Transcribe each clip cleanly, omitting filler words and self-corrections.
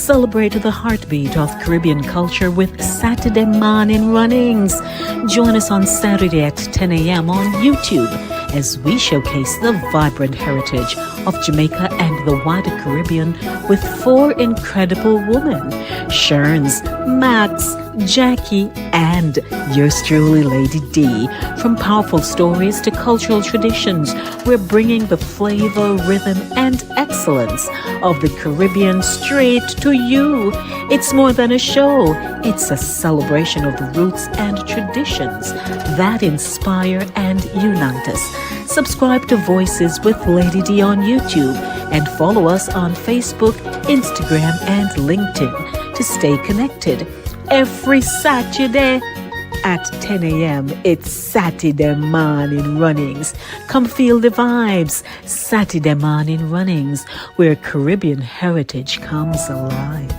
Celebrate the heartbeat of Caribbean culture with Saturday Morning Runnings. Join us on Saturday at 10 a.m. on YouTube as we showcase the vibrant heritage of Jamaica and the wider Caribbean with 4 incredible women, Sherns, Max, Jackie, and yours truly, Lady D. From powerful stories to cultural traditions, we're bringing the flavor, rhythm, and excellence of the Caribbean straight to you. It's more than a show. It's a celebration of the roots and traditions that inspire and unite us. Subscribe to Voices with Lady D on YouTube and follow us on Facebook, Instagram, and LinkedIn to stay connected. Every Saturday at 10 a.m. it's Saturday Morning Runnings. Come feel the vibes. Saturday Morning Runnings, where Caribbean heritage comes alive.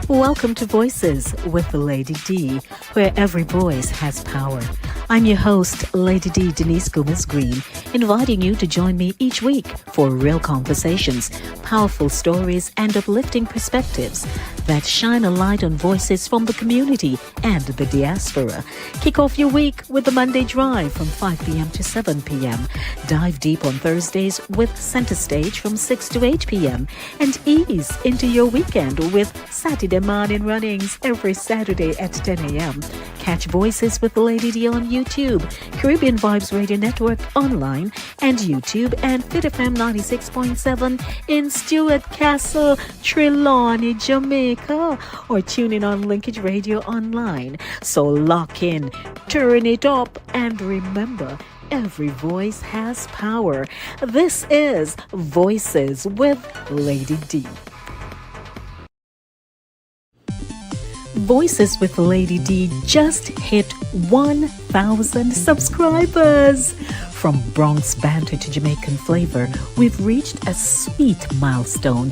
Welcome to Voices with Lady D, where every voice has power. I'm your host, Lady D Denise Gomez Green, inviting you to join me each week for real conversations, powerful stories, and uplifting perspectives that shine a light on voices from the community and the diaspora. Kick off your week with the Monday Drive from 5 p.m. to 7 p.m. Dive deep on Thursdays with Center Stage from 6 to 8 p.m. And ease into your weekend with Saturday Morning Runnings every Saturday at 10 a.m. Catch Voices with Lady D on YouTube, Caribbean Vibes Radio Network online, and YouTube, and Fit FM 96.7 in Stuart Castle, Trelawney, Jamaica, or tune in on Linkage Radio online. So lock in, turn it up, and remember, every voice has power. This is Voices with Lady D. Voices with Lady D just hit 1,000 subscribers. From Bronx banter to Jamaican flavor, we've reached a sweet milestone,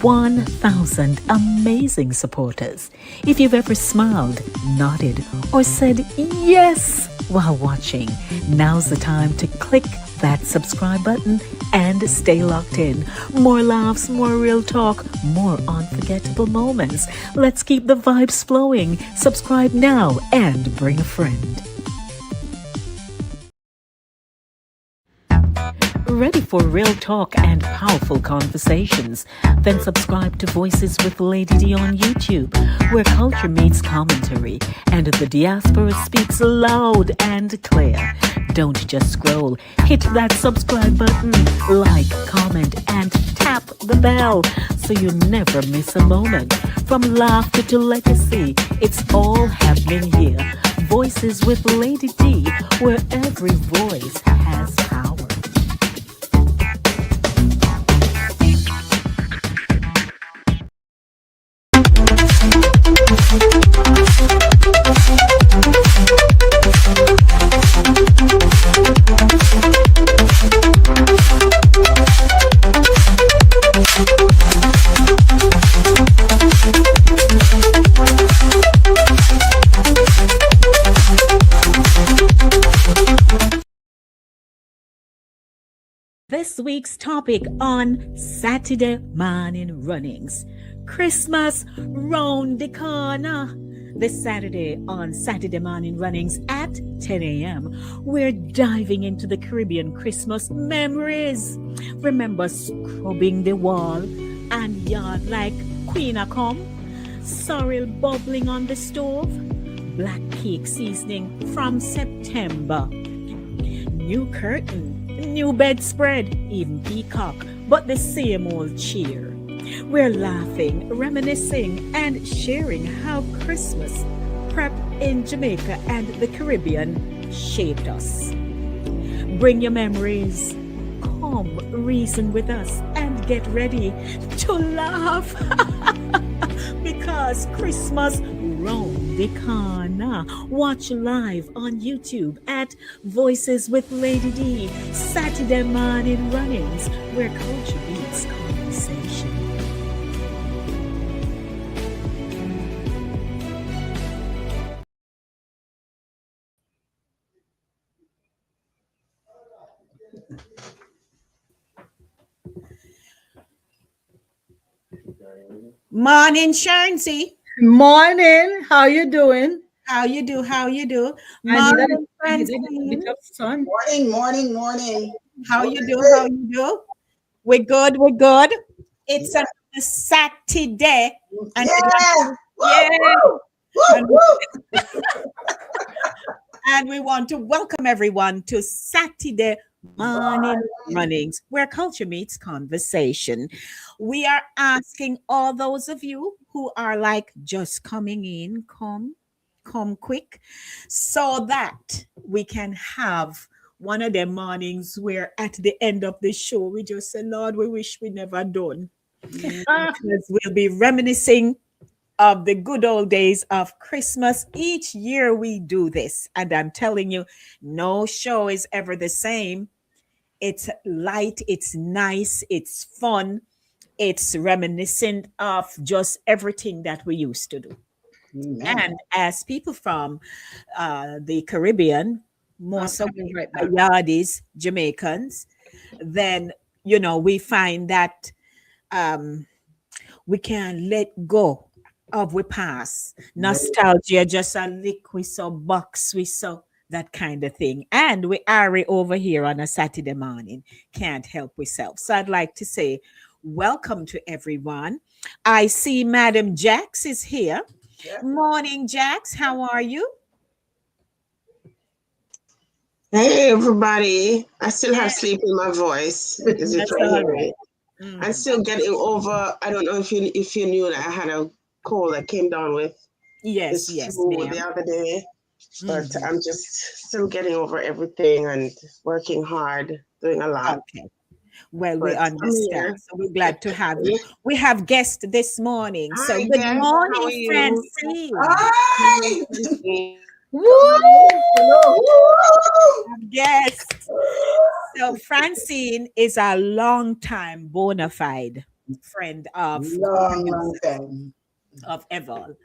1,000 amazing supporters. If you've ever smiled, nodded, or said yes while watching, now's the time to click that subscribe button and stay locked in. More laughs, more real talk, more unforgettable moments. Let's keep the vibes flowing. Subscribe now and bring a friend. Ready for real talk and powerful conversations? Then subscribe to Voices with Lady D on YouTube, where culture meets commentary and the diaspora speaks loud and clear. Don't just scroll. Hit that subscribe button, like, comment, and tap the bell so you never miss a moment. From laughter to legacy, it's all happening here. Voices with Lady D, where every voice has power. This week's topic on Saturday Morning Runnings: Chrismus Round Di Corner. This Saturday on Saturday Morning Runnings at 10 a.m., we're diving into the Caribbean Christmas memories. Remember scrubbing the wall and yard like Queen a come? Sorrel bubbling on the stove? Black cake seasoning from September? New curtain, new bedspread, even peacock, but the same old cheer. We're laughing, reminiscing, and sharing how Christmas prep in Jamaica and the Caribbean shaped us. Bring your memories. Come reason with us and get ready to laugh because Chrismus Round Di Corner. Watch live on YouTube at Voices with Lady D, Saturday Morning Runnings, where culture meets conversation. Morning, Sharnsey. Morning. How you doing? How you do? How you do? I need a, Morning, I need a little bit Francine. of sun. Morning. How What you is do? How it? you do? We're good. We're good. It's Yeah. a Saturday, and we want Yeah. yeah, Woo, woo, and, woo, and we want to welcome everyone to Saturday morning woo. runnings, where culture meets conversation. We are asking all those of you who are like just coming in, come quick, so that we can have one of them mornings where at the end of the show we just say, Lord, we wish we never done. Because we'll be reminiscing of the good old days of Christmas. Each year we do this, and I'm telling you, no show is ever the same. It's light, it's nice, it's fun, it's reminiscent of just everything that we used to do. Amen. And as people from the Caribbean, more I'm so coming right back. Yardis, Jamaicans, then we find that um, we can let go of we past No. nostalgia, just a lick we saw, box we saw, that kind of thing. And we are over here on a Saturday morning. Can't help ourselves. So I'd like to say welcome to everyone. I see Madam Jax is here. Yeah. Morning, Jax. How are you? Hey everybody, I still Yeah, have sleep in my voice, as you that's can all hear right. it. I'm Mhm. still getting over, I don't know if you knew that I had a cold that came down with Yes, this yes, flu the ma'am. other day, but Mhm. I'm just still getting over everything and working hard, doing a lot. Okay. Well, we But I'm understand. here. So we're glad to have you. We have guests this morning. So Hi good guys, how morning, are you? Francine. Hello, Hi. Francine. Woo! Hello. Woo. Guest. So Francine is a long-time bona fide friend of Long time. Eval.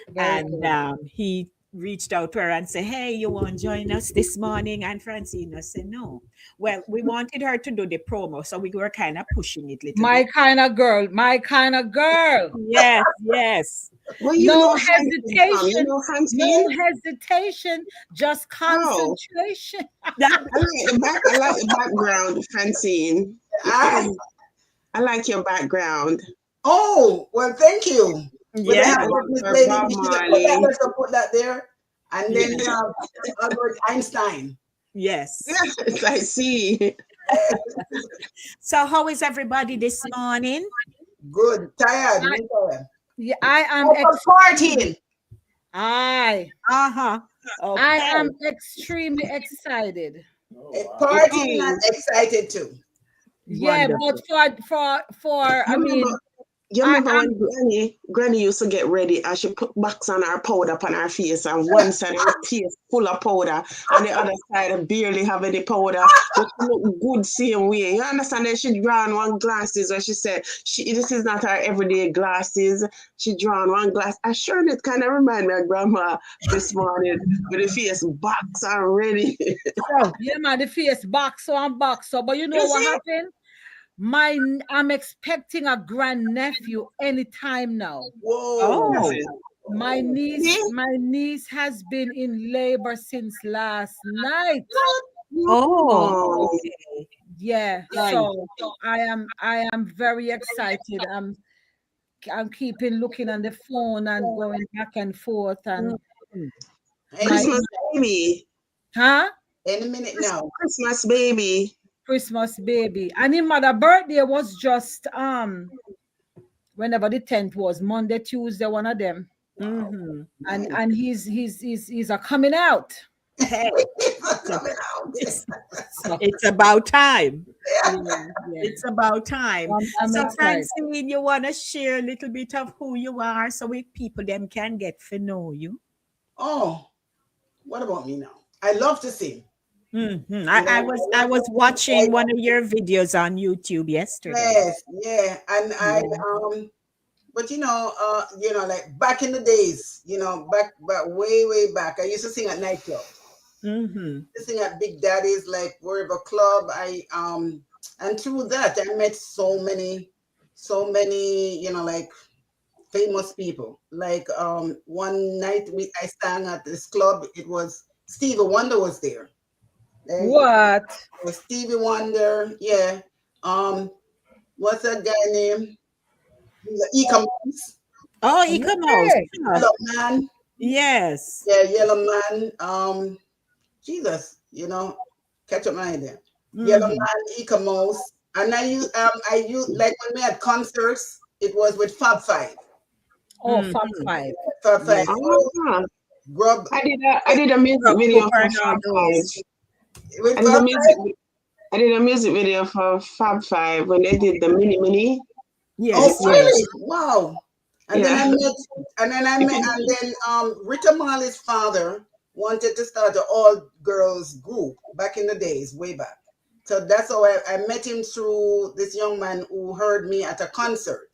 Very And good. he reached out to her and said, Hey, you want to join us this morning? And Francina said, No. Well, we wanted her to do the promo, so we were kind of pushing it a little My bit. kind of girl. My kind of girl. Yes, yes. Where you No know Francine from? You hesitation. know No Francine? hesitation. Just Oh, concentration. That, I like the background, Francine. You Ah. can I like your background. Oh, well, thank you. But I yeah, have Got to one Miss for Lady, Bob you should have put that Marley. there, so put that there. And then yeah, you have Albert Einstein. yes. Yes, I see. So, how is everybody this morning? Good. Tired. I, Me tired. yeah, I am Oh, ex for partying. I Uh huh. I Okay. am extremely excited. Partying and Mm-mm. excited too. Yeah, but Wonderful. for I You remember mean you I remember when am Granny used to get ready and she put box on her powder upon her face and one side of her face full of powder and the other side barely have any powder, but she look good same way. You understand that she draw on one glasses and she said this is not her everyday glasses. She draw on one glass. I sure it kind of remind me of grandma this morning with the face box and ready. So, yeah man the face box so but you know You what see? happened? I'm expecting a grandnephew anytime now. Whoa. That's oh, it. My niece, See? my niece has been in labor since last night. oh, Oh, okay. Yeah, Right. so I am very excited. I'm keeping looking on the phone and going back and forth and Mhm. Any my Christmas minute, baby. huh? any minute now. Christmas baby. Christmas baby. And his mother birthday was just whenever the 10th was, Monday, Tuesday, one of them. Wow. Mhm. Nice. And he's a coming out. Hey, It's so coming out. it's So it's about time. yeah, yeah. It's about time. I'm So, excited. Francine, you want to share a little bit of who you are so we people them can get to know you? Oh, what about me now? I love to sing. I I I love was to sing. watching one of your videos on YouTube yesterday. Yes, yeah, and I Yeah. but like back in the days, back way back, I used to sing at nightclubs. Mm-hmm. I used to sing at Big Daddy's, like wherever club. And through that, I met so many so many, like famous people. Like one night I sang at this club. It was Stevie Wonder was there. Like, What? it was Stevie Wonder. Yeah. Um, what's that guy name? Ecom. Oh, he come out. Hey. Yellow Man. Yes. Yeah, Yellow Man. Jesus, catch up my idea. Yellow Mhm. Man, Ecamos. And I use like when we had concerts, it was with Fab Five. Oh, Fab Mhm. Five. Fab Yeah. Five. Oh, Ah, Grub I did a music Rob video Cooper for and all Fab Five. those. with I did a Fab music I did a music video for Fab Five when they did the mini mini. Oh, Yes, yes. really? Wow. And then Yeah. I met, and then Rita Marley's father wanted to start an all girls group back in the days, way back. So that's how I met him through this young man who heard me at a concert.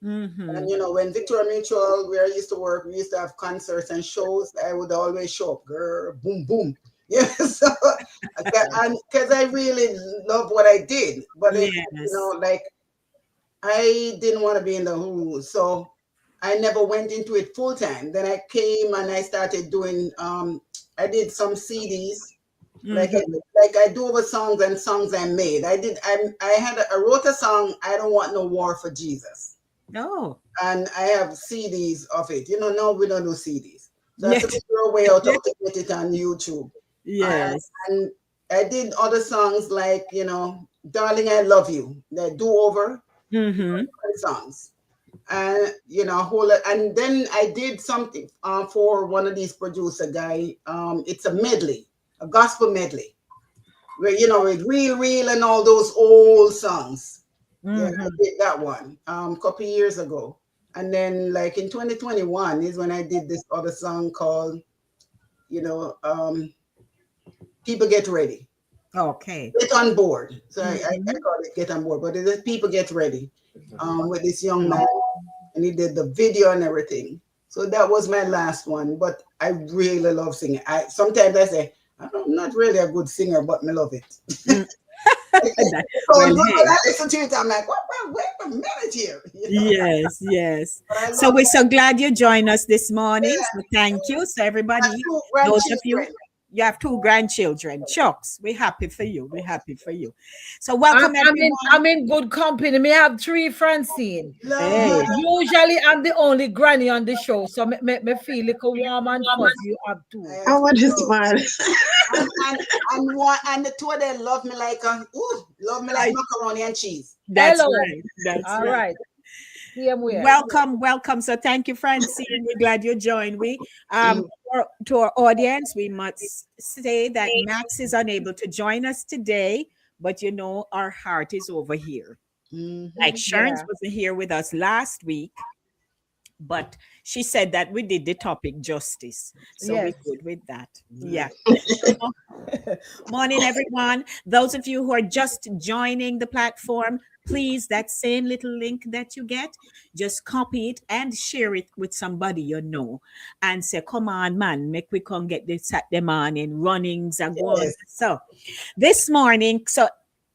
And Mhm. when Victoria Mutual, where I used to work, we used to have concerts and shows. I would always show up, girl, boom, boom. Yeah, so because I really love what I did, but Yes. like I didn't want to be in the Who, so I never went into it full time. Then I came and I started doing. I did some CDs, like I, Mhm. like I do over songs and songs I made. I did. I wrote a song. I don't want no war for Jesus, Oh. and I have CDs of it. No, we don't do CDs, so I have to Yes. figure a way out how to get it on YouTube. Yes. And I did other songs like "Darling I Love You," the do over Mhm. songs. And whole and then I did something for one of these producer guy. It's a medley, a gospel medley, where with real and all those old songs. Yeah, I Mhm. did that one a couple years ago. And then like in 2021 is when I did this other song called you know um People Get Ready. Okay. Get on board. So I Mhm. call it Get on Board, but it is People Get Ready with this young man, and he did the video and everything. So that was my last one, but I really love singing. I sometimes I say I'm not really a good singer, but I love it. Mm. It Well, sounds good when hey. I listen to it. I'm like, what? Wait a minute here. Yes, yes. But I So love we're so glad you joined us this morning. So it. thank you. So I have everybody, two those of you, grandchildren. you have two grandchildren. Chucks, we're happy for you. We're happy for you. So I'm, welcome I'm in everyone. I'm in good company. Me have three Francine. Hey. Usually I'm the only granny on the show, so me feel like a warm and fuzzy. You have two. I I have want this two. man. And the two of them love me like I, macaroni and cheese. that's Hello. right. That's All right. right. Same way. Welcome, welcome. So thank you, Francine. We're glad you joined. To our audience, we must say that Max is unable to join us today, but our heart is over here. Like Mm-hmm. Sherns Yeah. wasn't here with us last week, but she said that we did the topic justice. So we're Yes. good with that. Yeah. Morning, everyone. Those of you who are just joining the platform, please, that same little link that you get, just copy it and share it with somebody you know and say, come on, man, make we come get this Saturday morning runnings and go on. Yes. So this morning, so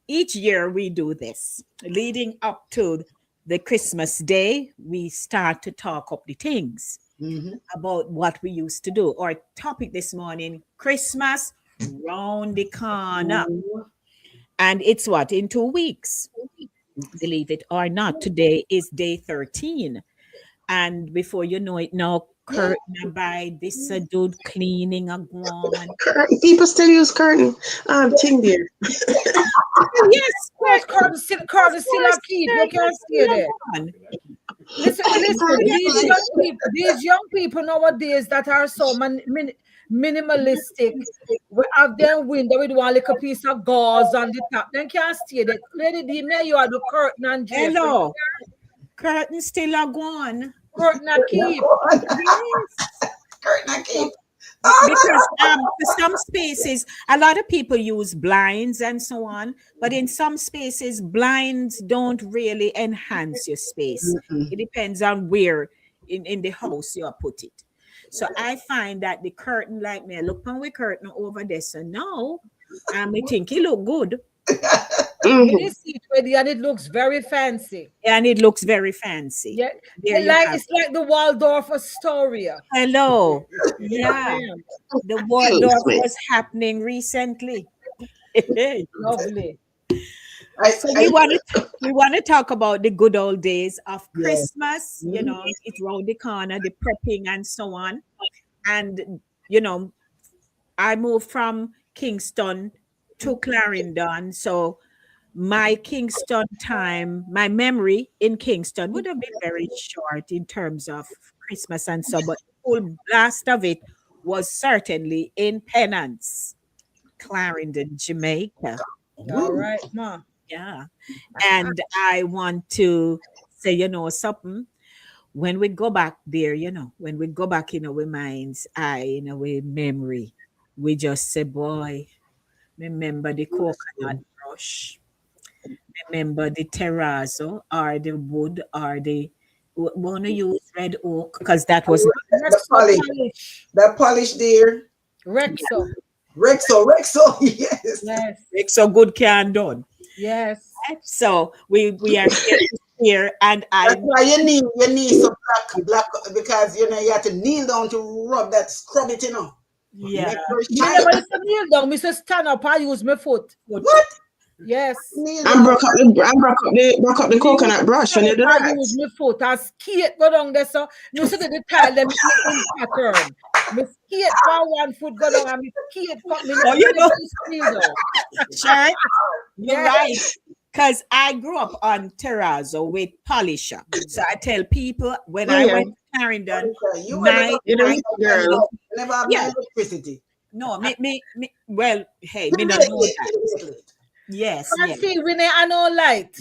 each year we do this leading up to the Christmas day, we start to talk up the things Mm-hmm. about what we used to do. Our topic this morning, Christmas round the corner. And it's what, in 2 weeks? Believe it or not, today is day 13. And before you know it now, Yeah. curtain by this dude cleaning a one. People still use curtain thing there. Yes, Of course, Curtis still a keep. You can't stay there. one. Listen. These young people nowadays that are so minimalistic. We have them window with one little piece of gauze on the top. Then can't stay there. Lady D, may you have the curtain and drape. Hello. Curtain still a one. Curtain and keep. Yes. Curtain I keep. Oh, Because for some spaces, a lot of people use blinds and so on, but in some spaces, blinds don't really enhance your space. It depends on where in the house you put it. So I find that the curtain, like me, I look on the curtain over there, so now I think it look good. Mhm. It is seat ready and it looks very fancy. And it looks very fancy. Yeah, There you have it's like the Waldorf Astoria. Hello. Yes, Yeah. ma'am. The Thanks, Waldorf mate. was happening recently. Lovely. So we want to talk about the good old days of Yes. Christmas. It's round the corner, the prepping and so on. And you know, I moved from Kingston to Clarendon, so my Kingston time, my memory in Kingston would have been very short in terms of Christmas and so, but the full blast of it was certainly in Penance, Clarendon, Jamaica. All right, ma. Yeah. And I want to say, something. When we go back there, when we go back in our minds, in our memory, we just say, boy, remember the coconut brush, remember the terrazzo or the wood or the, want to use red oak because that was The Rexo polish, polish. the polish there. Rexo. Rexo, yes. Yes. so good can done. Yes. So we are here and That's I why you need some black because you have to kneel down to rub that scrub it, yeah. Make sure it's Me tight. never used to kneel down. Me say stand up. I use my foot. What? Yes. Kneel And down. broke up the coconut brush when you do I that. use my foot. I skate go down there. So you see the tile them in pattern. Me skate for one foot go down and me skate for me. Oh, you know. never used to kneel down. Sure, you're Yes. right. Because I grew up on terrazzo with polisher. So I tell people when I Yeah. went to Clarendon, You my, You know, girl. never have Yeah. no electricity. no, well, hey, me Little not bit know late, that. little bit late. Yes, I yes. see Renee, I know light.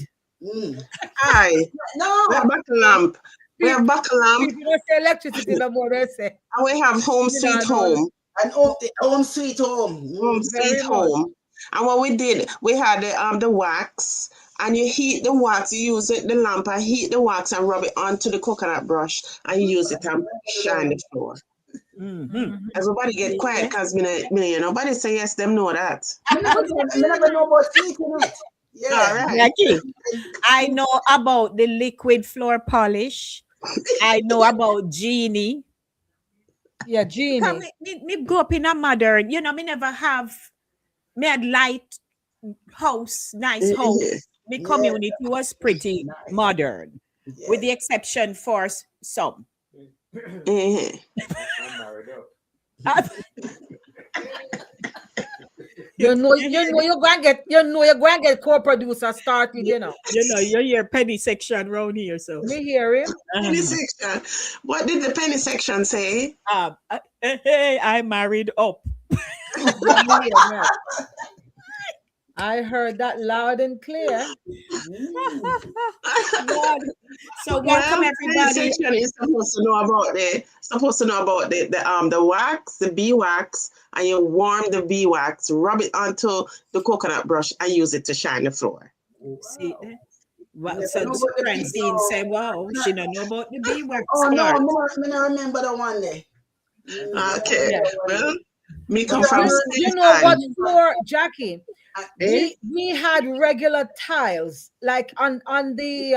Aye. We No. have buckle lamp. We have buckle lamp. People don't say electricity no more. They say And we have home You sweet know, home. And home sweet home. Home very sweet much. home. And what we did, we had the wax, and you heat the wax, you use the lamp and heat the wax and rub it onto the coconut brush and you use it and shine the floor. Mm-hmm. Everybody get quiet because nobody say yes, them know that. I never know about sweet in it. Yeah. All right. Jackie, I know about the liquid floor polish. I know about Genie. Yeah, Because Genie. me grew up in a modern, me never have, me had light house, nice house. My Yeah. community was pretty Nice. modern, Yeah. with the exception for some. Mhm. You're going to get co-producer started, You're your penny section around here, so. Me hear him. Penny section. What did the penny section say? Hey, I married up. Yeah, me hear him. I heard that loud and clear. God. So welcome Penny everybody. section is supposed to know about the wax, the beeswax, and you warm the beeswax, rub it onto the coconut brush, and use it to shine the floor. See there? Well, Yeah, so know about the Francine bee- said, wow, she don't know about the beeswax Oh no, part. I don't remember the one day. Okay. Yeah. Well, me come You, from you know what Spain. floor, Jackie? Eh? We had regular tiles like on the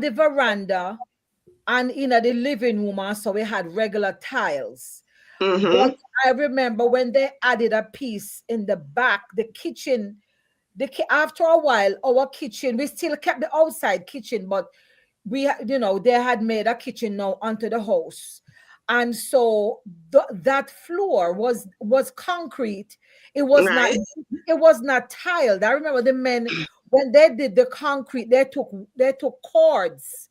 veranda and in the living room, and so we had regular tiles. Mm-hmm. But I remember when they added a piece in the back, the kitchen. After a while, our kitchen, we still kept the outside kitchen, but they had made a kitchen now onto the house, and so that floor was concrete. It was not. Right. It was not tiled. I remember the men when they did the concrete, they took cords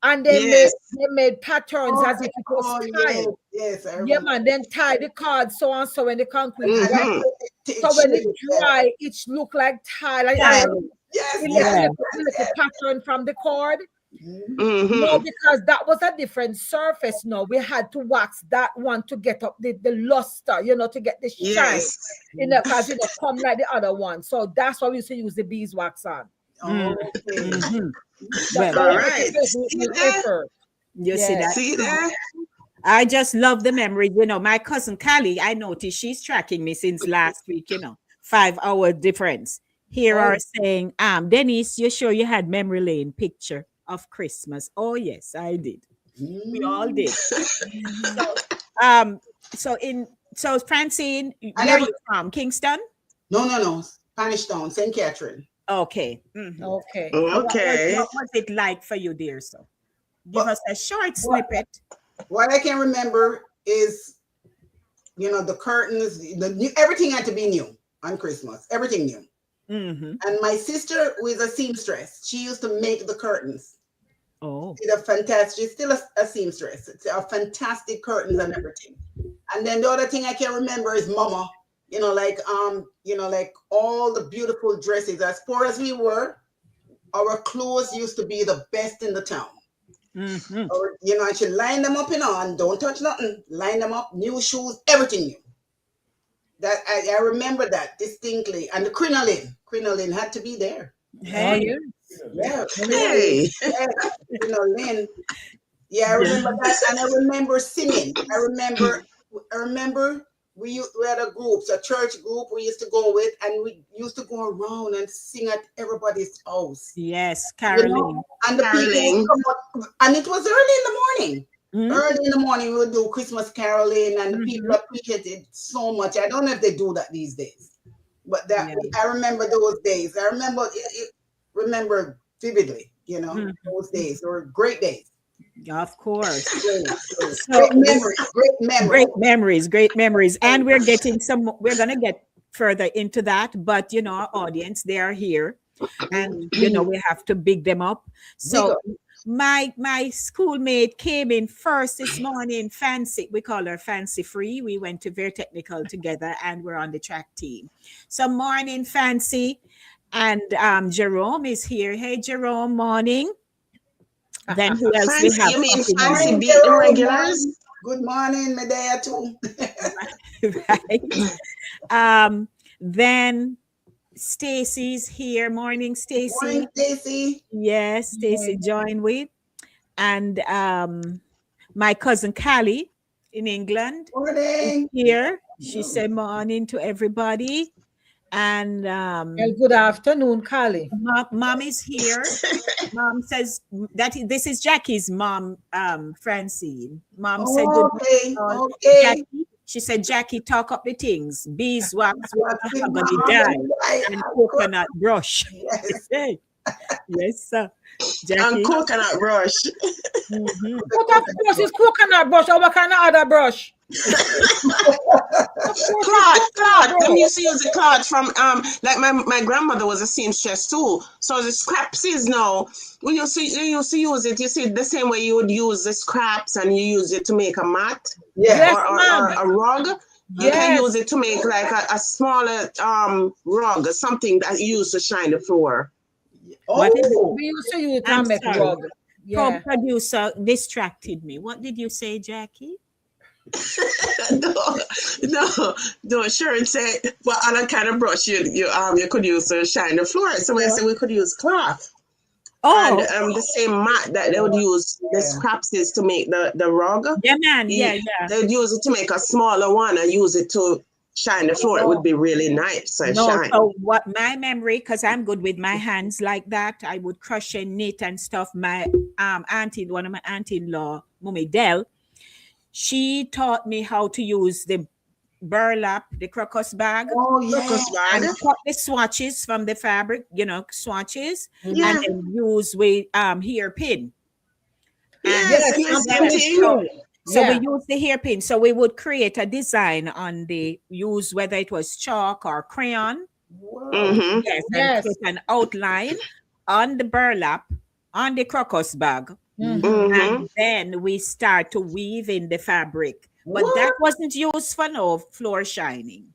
and Yes. they made patterns as if it was tiled. yes, I Yeah, remember. man. Then tie the cards so and so when the concrete dry. Mhm. So when it dry, it look like tile. And Yes, it yes. look like a pattern from the cord. Mm-hmm. No, because that was a different surface. No, we had to wax that one to get up the luster, to get the shine. Yes. Because come like the other one. So that's why we used to use the beeswax on. Okay. Mhm. That Well, All was right. the See there? effort. you see Yes. that? See there? I just love the memory. My cousin Callie, I noticed she's tracking me since last week, 5-hour difference. here Oh. are saying, Denise, you sure you had memory lane picture of Christmas? Oh yes, I did. We all did. So, um, so Francine, where are you from? Kingston? No. Spanish Town, St. Catherine. Okay. Mhm. Okay. So Okay. what was it like for you, dear? So give But us a short what, snippet. what I can remember is, the curtains, the new, everything had to be new on Christmas. Everything new. Mm-hmm. And my sister, who is a seamstress, she used to make the curtains. Oh. She's a fantastic, she's still a seamstress. It's a fantastic curtains and everything. And then the other thing I can remember is Mama. Like all the beautiful dresses. As poor as we were, our clothes used to be the best in the town. Mm-hmm. Or, and she line them up, and don't touch nothing. Line them up, new shoes, everything new. That I remember that distinctly. And the crinoline had to be there. Oh, Hey. yeah. Yeah, Hey. yeah, crinoline. Yeah, I remember that, and I remember singing. I remember we had a church group we used to go with, and we used to go around and sing at everybody's house. Yes, Caroline. And the people would Caroling. come up, and it was early in the morning. Mm-hmm. Early in the morning, we would do Christmas caroling, and the people Mm-hmm. appreciated it so much. I don't know if they do that these days, but Yeah. I remember those days. I remember vividly. Mm-hmm. Those days. They were great days. Of course. Great So memories. Great memories. great memories. And we're gonna get further into that, but our audience, they are here. And we have to big them up. So my schoolmate came in first this morning, Fancy. We call her Fancy Free. We went to Very Technical together and we're on the track team. So morning, Fancy. And Jerome is here. Hey Jerome, morning. Then who else we Fancy, have you mean up in fancy here? Morning, beating Jerome. regulars? Good morning, Medea too. Right. Then Stacy's here. Morning, Stacy. Morning, Stacy. Yes, Stacy joined with. And my cousin Callie in England is Morning. here. She said morning to everybody. And Well, good afternoon, Carly. mom is here. Mom says that this is Jackie's mom, Francine. Mom said good Okay. morning, Okay. Jackie. She said, Jackie, talk up the things. Beeswax with With mahogany my dye mahogany and dye. coconut brush. Yes. Yes, sir. And Jackie. coconut brush. Mhm. What of course is coconut brush or what kind of other brush? Cloth. Them used to use the cloth from like my grandmother was a seamstress too. So the scraps is now we used to use it. You see the same way you would use the scraps and you use it to make a mat Yeah. Yes, or ma'am. a rug. You can Yes. use it to make like a smaller rug, something that you use to shine the floor. What is it? Oh, We used to use it I'm to make sorry. rug. Yeah. Producer distracted me. What did you say, Jackie? no. Sharon said, "What other kind of brush you could use to shine the floor?" So I said we could use cloth. Oh, And the same mat that they would use the scraps is to make the rug. yeah, man. Yeah. They'd use it to make a smaller one and use it to shine the floor. It would be really nice and No, shine. so what my memory, because I'm good with my hands like that, I would crochet, knit and stuff. My auntie, one of my auntie-in-law, Mummy Dell, she taught me how to use the burlap, the crocus bag, Crocus bag. and cut the swatches from the fabric, swatches, Yeah. and then use with hairpin. Yes, Yes, yes, I'm same thing. So Yeah. we use the hairpin. So we would create a design on use whether it was chalk or crayon. wow. Mm-hmm. Yes, and Yes. put an outline on the burlap, on the crocus bag. Mhm. Mm-hmm. And then we start to weave in the fabric. But that wasn't used for no floor shining.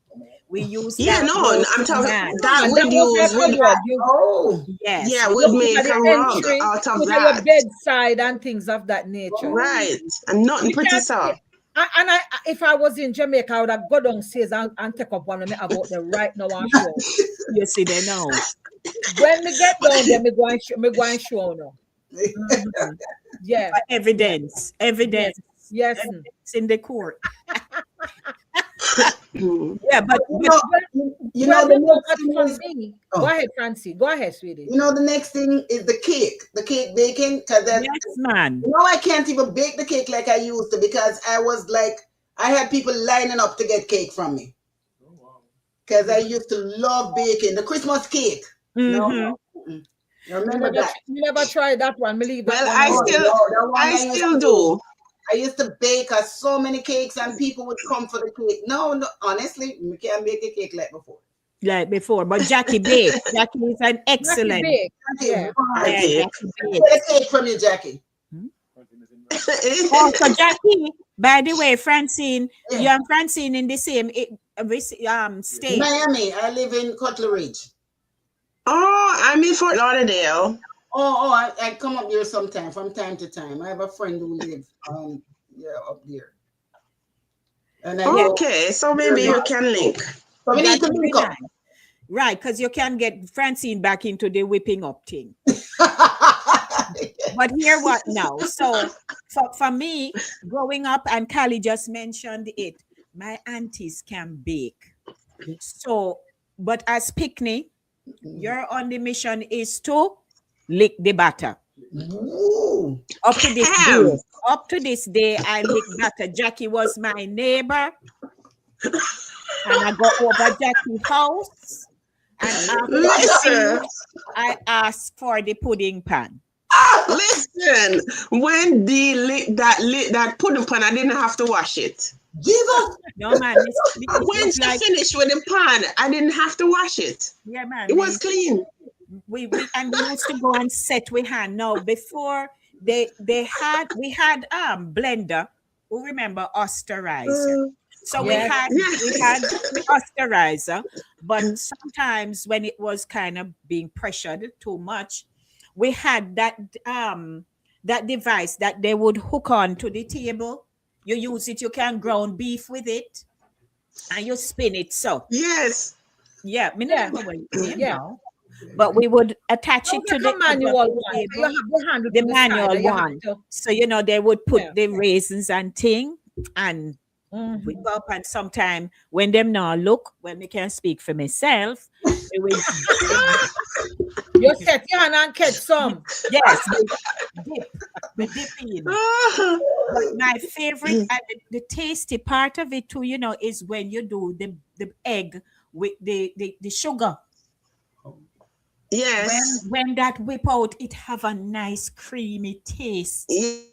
We used Yeah, that no, close I'm to talking hand. that And would that was use like would a rug. You Oh, Yes. yeah, we- would put make at the a rug entry, out of put at your that. bedside and things of that nature. Right. And nothing You pretty can't- soft. And if I was in Jamaica, I would have go downstairs and take up one of me about the right now and show. You see, they know. When we get down there, me go and show now. Mhm. Yeah. Evidence. Yes. It's in the court. Yeah, but You know the next thing for is, me. Oh. Go ahead, Francie. Go ahead, sweetie. you know the next thing is the cake baking, because yes, man. I can't even bake the cake like I used to, because I had people lining up to get cake from me, because I used to love baking the Christmas cake. Mhm. No, remember that. You never tried that one. Believe that Well, one. I out. still, That one I used still to do. I used to bake so many cakes, and people would come for the cake. No, honestly, we can't make a cake like before. Like before, but Jackie bakes. Jackie is an Jackie excellent. bake. Jackie, Yeah. why? Yeah, Okay. Jackie bakes. Get a cake from you, Jackie. Oh, so Jackie, by the way, Francine, Yeah. you and Francine in the same state. Miami. I live in Cutler Ridge. Oh, I'm in Fort Lauderdale. I come up here sometime, from time to time. I have a friend who lives up there. And I go, Okay, so maybe you can link. so we need That's to very link up. nice. Right, because you can get Francine back into the whipping up thing. But hear what now? So for me, growing up, and Callie just mentioned it, my aunties can bake. So, but as Picnic, your on the mission is to lick the batter. Ooh. Up to this day, Damn. I lick batter. Jackie was my neighbor, and I go over Jackie's house, and after Listen, I asked for the pudding pan. listen. When they lit that pudding pan, I didn't have to wash it. Jesus. No man, it When was she like, finished with the pan, I didn't have to wash it. yeah man, It was clean. we used to go and set with hand. No, before we had blender. Who remember osterizer? So Yes. we had osterizer, but sometimes when it was kind of being pressured too much, we had that device that they would hook on to the table. You use it, you can ground beef with it, and you spin it. So Yes. yeah, me Yeah. not remember what it Yeah. now. But we would attach it to Like the a manual edge of one. the So you table, have the handle the to the side, manual and you have one. to- So they would put Yeah. the raisins and thing and Mhm. we go up, and sometime when them now look, when me can speak for myself, we will You set your hand and catch some. yes, we dip in. But my favorite and the tasty part of it too, is when you do the egg with the sugar. Yes. When that whip out, it have a nice creamy taste. Yes.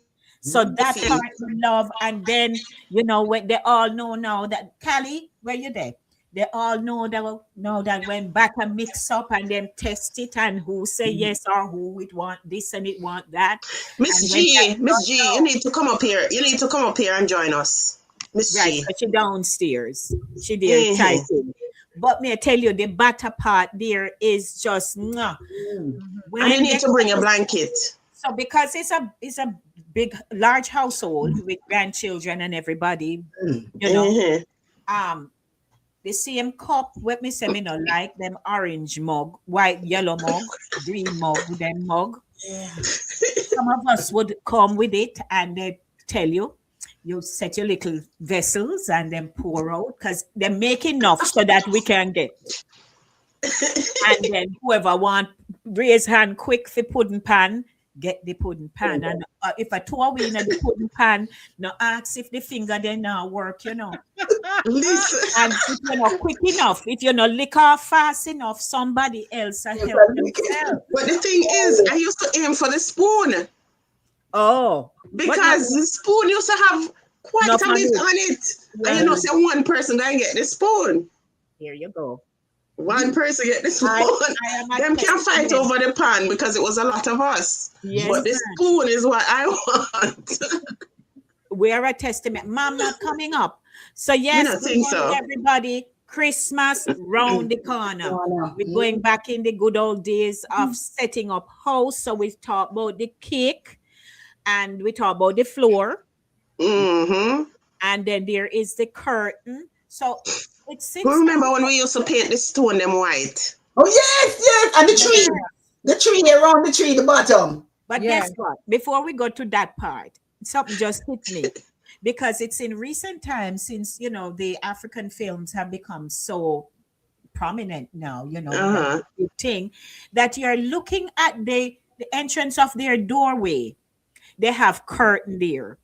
So that part we love. And then, when they all know now that Callie, where you there? They all know that when batter mix up and them test it and who say yes or who it want this and it want that. Miss And when G, that Miss don't G, you know, need to come up here. You need to come up here and join us. Miss right, G. so she downstairs. She there typing. But may I tell you, the batter part there is just mwah. When And you need they- to bring a blanket. So because it's a big, large household with grandchildren and everybody, the same cup, what me say, me no like them orange mug, white, yellow mug, green mug, them mug. Some of us would come with it and they tell you set your little vessels and then pour out because they make enough so that we can get. And then whoever want raise hand quick for pudding pan, get the pudding pan. And if I throw away in the pudding pan, no ask if the finger then now work, Listen. And if you're not quick enough, if you're not lick off fast enough, somebody else will help themselves. But the thing is, I used to aim for the spoon. Oh. Because the spoon used to have quite a bit on it. Yeah. And say one person gonna get the spoon. Here you go. One person get the spoon. Them can't fight over the pan because it was a lot of us. Yes, but the spoon is what I want. We're a testament. Mom not coming up. So yes, everybody, Christmas round the corner. We're going back in the good old days of setting up house. So we talk about the cake and we talk about the floor. Mm-hmm. And then there is the curtain. So it's remember when we used to paint the stone them white? Oh yes, and the tree. The tree around the tree, the bottom. But guess what? Before we go to that part, something just hit me. because it's in recent times since the African films have become so prominent now, Uh-huh. that big thing, that you're looking at the entrance of their doorway. They have curtain there.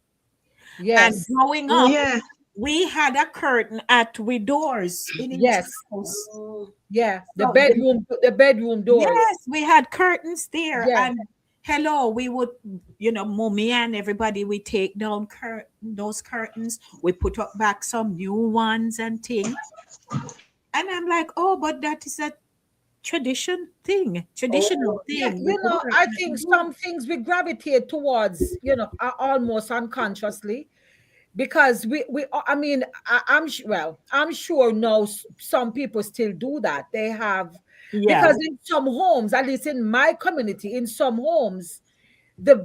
And Yes. growing Oh, up, yeah. we had a curtain at we doors in each Yes. house. Yeah. The So bedroom doors. yes, we had curtains there. Yeah. And hello, we would, mommy and everybody, we take down those curtains, we put up back some new ones and things. And I'm like, oh, but that is a traditional Yeah, thing. We put I curtains think at the door. some things we gravitate towards, almost unconsciously, because I mean, I'm sure now some people still do that. They have, Yeah. because in some homes, at least in my community, in some homes, the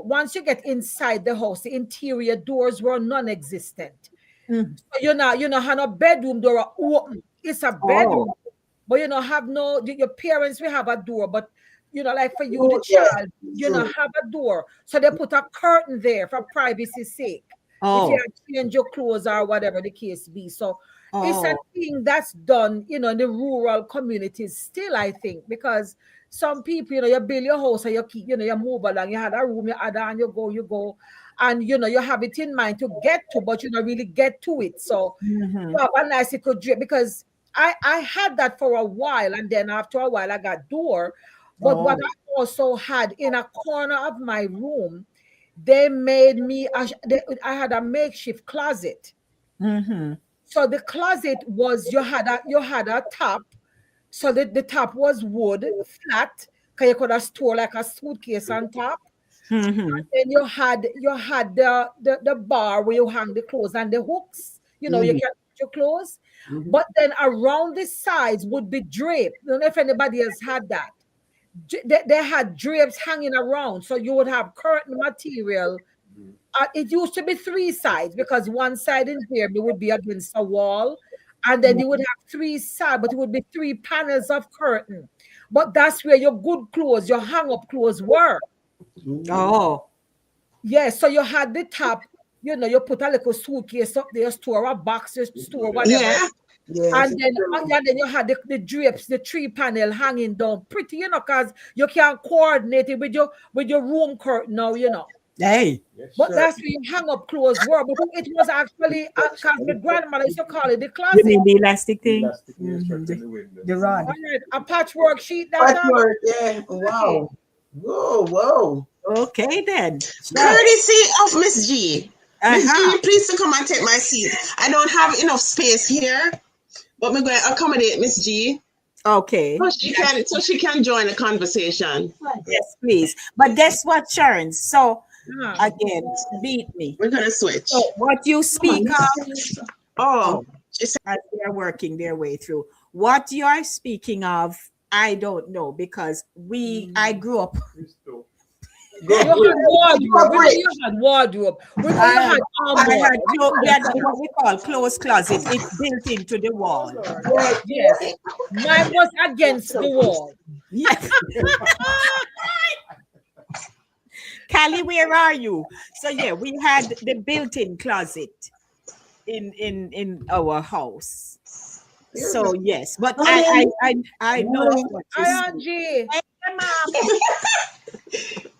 once you get inside the house, the interior doors were non-existent. Mm. So have a bedroom door open. It's a Oh. bedroom, but have no, your parents will have a door, but like for you, the Oh, yeah. child, have a door. So they put a curtain there for privacy's sake. If you Oh. have change your clothes or whatever the case be. So it's a Oh. thing that's done, in the rural communities still, I think, because some people, you build your house and you keep, you move along, you had a room, you add on, you go, and you have it in mind to get to, but you don't really get to it. So Mhm. you have a nice little drip, because I had that for a while, and then after a while I got door. But what Oh. I also had in a corner of my room, they made me I had a makeshift closet. Mhm. So the closet was, you had a top, so the top was wood flat, because you could have store like a suitcase on top. Mhm. Then you had the bar where you hang the clothes, and the hooks, you Mhm. can put your clothes. Mhm. But then around the sides would be draped. I don't know if anybody else had that. They had drapes hanging around, so you would have curtain material. It used to be three sides, because one side in there it would be against a wall, and then you would have three sides, but it would be three panels of curtain. But that's where your good clothes, your hang up clothes were. Oh. Yes, so you had the top, you put a little suitcase up there, store a box, you store whatever. Yeah. Yes. And then you had the drapes, the tree panel hanging down. Pretty, because you can coordinate it with your room curtain now. Hey. But that's where you hang up clothes were. But it was actually, because my grandmother used to call it the You closet. mean the elastic thing? Elastic stretch in the window. The rod. All right, a patchwork sheet that Patchwork, yeah. Wow. Whoa, whoa. Okay then. So, Courtesy of Miss G. Miss uh-huh. G, please to come and take my seat. I don't have enough space here, but I'm going to accommodate Miss G Okay. so she can join the conversation. Yes, please. But guess what, Sharon? So Ah, again, beat me. We're going to switch. So what you speak of, Oh, she said, as they are working their way through, what you are speaking of, I don't know, because I grew up. Crystal. you had wardrobe. We know Rich. you had wardrobe. We know I you had, had I armor. had we had what we call closed closet. It's built into the wall. Yes. Mine was against the wall. Yes. Callie, where are you? So yeah, we had the built-in closet in our house. So yes, but I know what you Hi, say. Angie. Hey, Mom,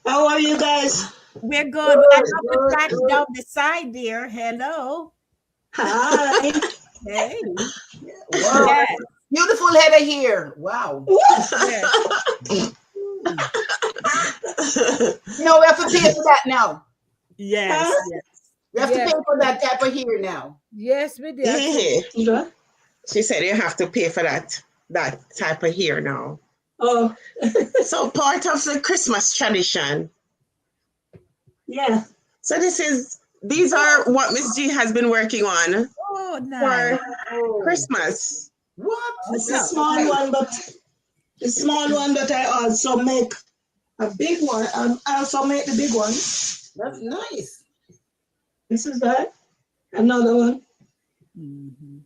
how are you guys? we're good. I love the plants down the side there. Hello. Hi. Hey. Wow. Yes. Beautiful head of hair. Wow. Yes. We have to pay for that now. Yes. Yes. We have to Yes. pay for that type of hair now. Yes, we did. Yeah. She said you have to pay for that type of hair now. Oh, So part of the Christmas tradition. yeah. So these are what Miss G has been working on Oh, nice. for Christmas. What? It's a small one, but I also make a big one. I also make the big one. That's nice. This is that. Another one. Mhm.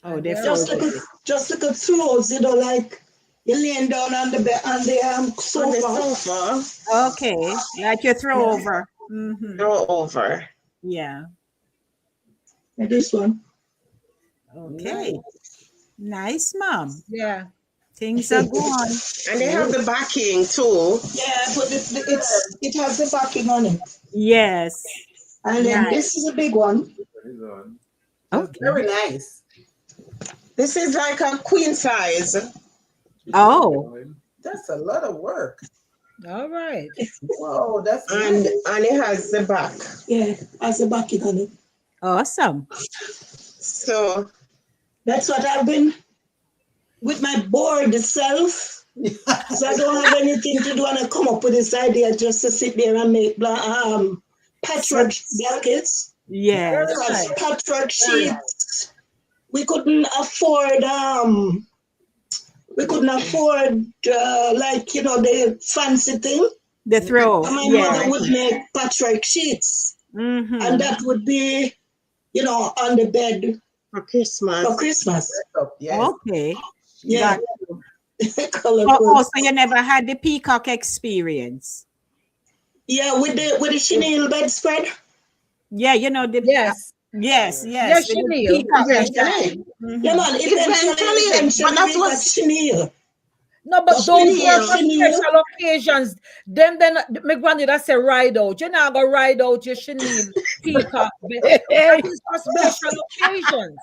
Oh, they Just look at throws, like you're laying down on the bed on the On the sofa. sofa. okay. Like your throw over. Mm-hmm. Throw over. Yeah. And this one. Okay. Nice, mom. Yeah. Things are going. And they have the backing too. Yeah, but it has the backing on it. Yes. And then Nice. this is a big one. Okay. Very nice. This is like a queen size. Oh. That's a lot of work. All right. Whoa, that's And nice. and it has the back. Yeah, has the backing on it. Awesome. So That's what I've been with my bored self. So I don't have anything to do, and I come up with this idea just to sit there and make patchwork blankets. Yes. Because patchwork sheets, we couldn't afford like, you know, the fancy thing. The throw. And my Yeah. mother would make patchwork sheets, Mm-hmm. and that would be, you know, on the bed for Christmas. for Christmas. Yes. Okay. Yeah, Got colorful. Oh, so you never had the peacock experience? Yeah, with the chenille bedspread. Yeah, you know the Yes. yes, Yes, with the chenille. peacock Eventually. design. Mhm. Yeah, man. Eventually, But that we got was chenille. No, but But those chenille, were for chenille. special occasions. Them then my grandmother say ride out. You now go ride out your chenille peacock. That is for special occasions.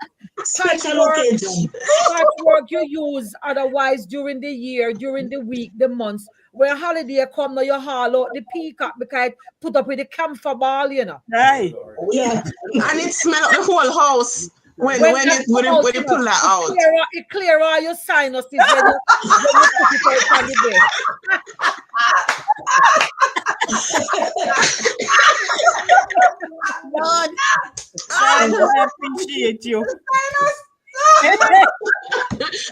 Special Patchwork, occasion. patchwork you use otherwise during the year, during the week, the months. When holiday come now, you haul out the peacock because it put up with the camphor ball, you know. Right. Yeah. and it smelled up the whole house when When when that it when come out, it, when you you know, pull that out. it clear all your sinuses when you put it out on the bed. Lord, I appreciate you.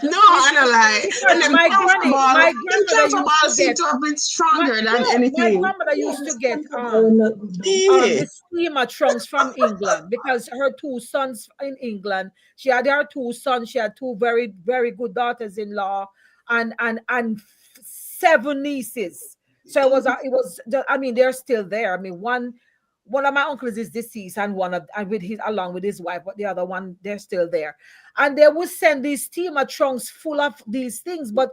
No, I don't lie. And them My camphor grandmother camphor used ball to seem get to have been stronger than my anything. grandmother used to get Yeah. the steamer trunks from England because her two sons in England. She had her two sons. She had two very, very good daughters-in-law and 7 nieces. So I mean, they're still there. I mean, one of my uncles is deceased and and with his along with his wife, but the other one, they're still there. And they would send these steamer trunks full of these things, but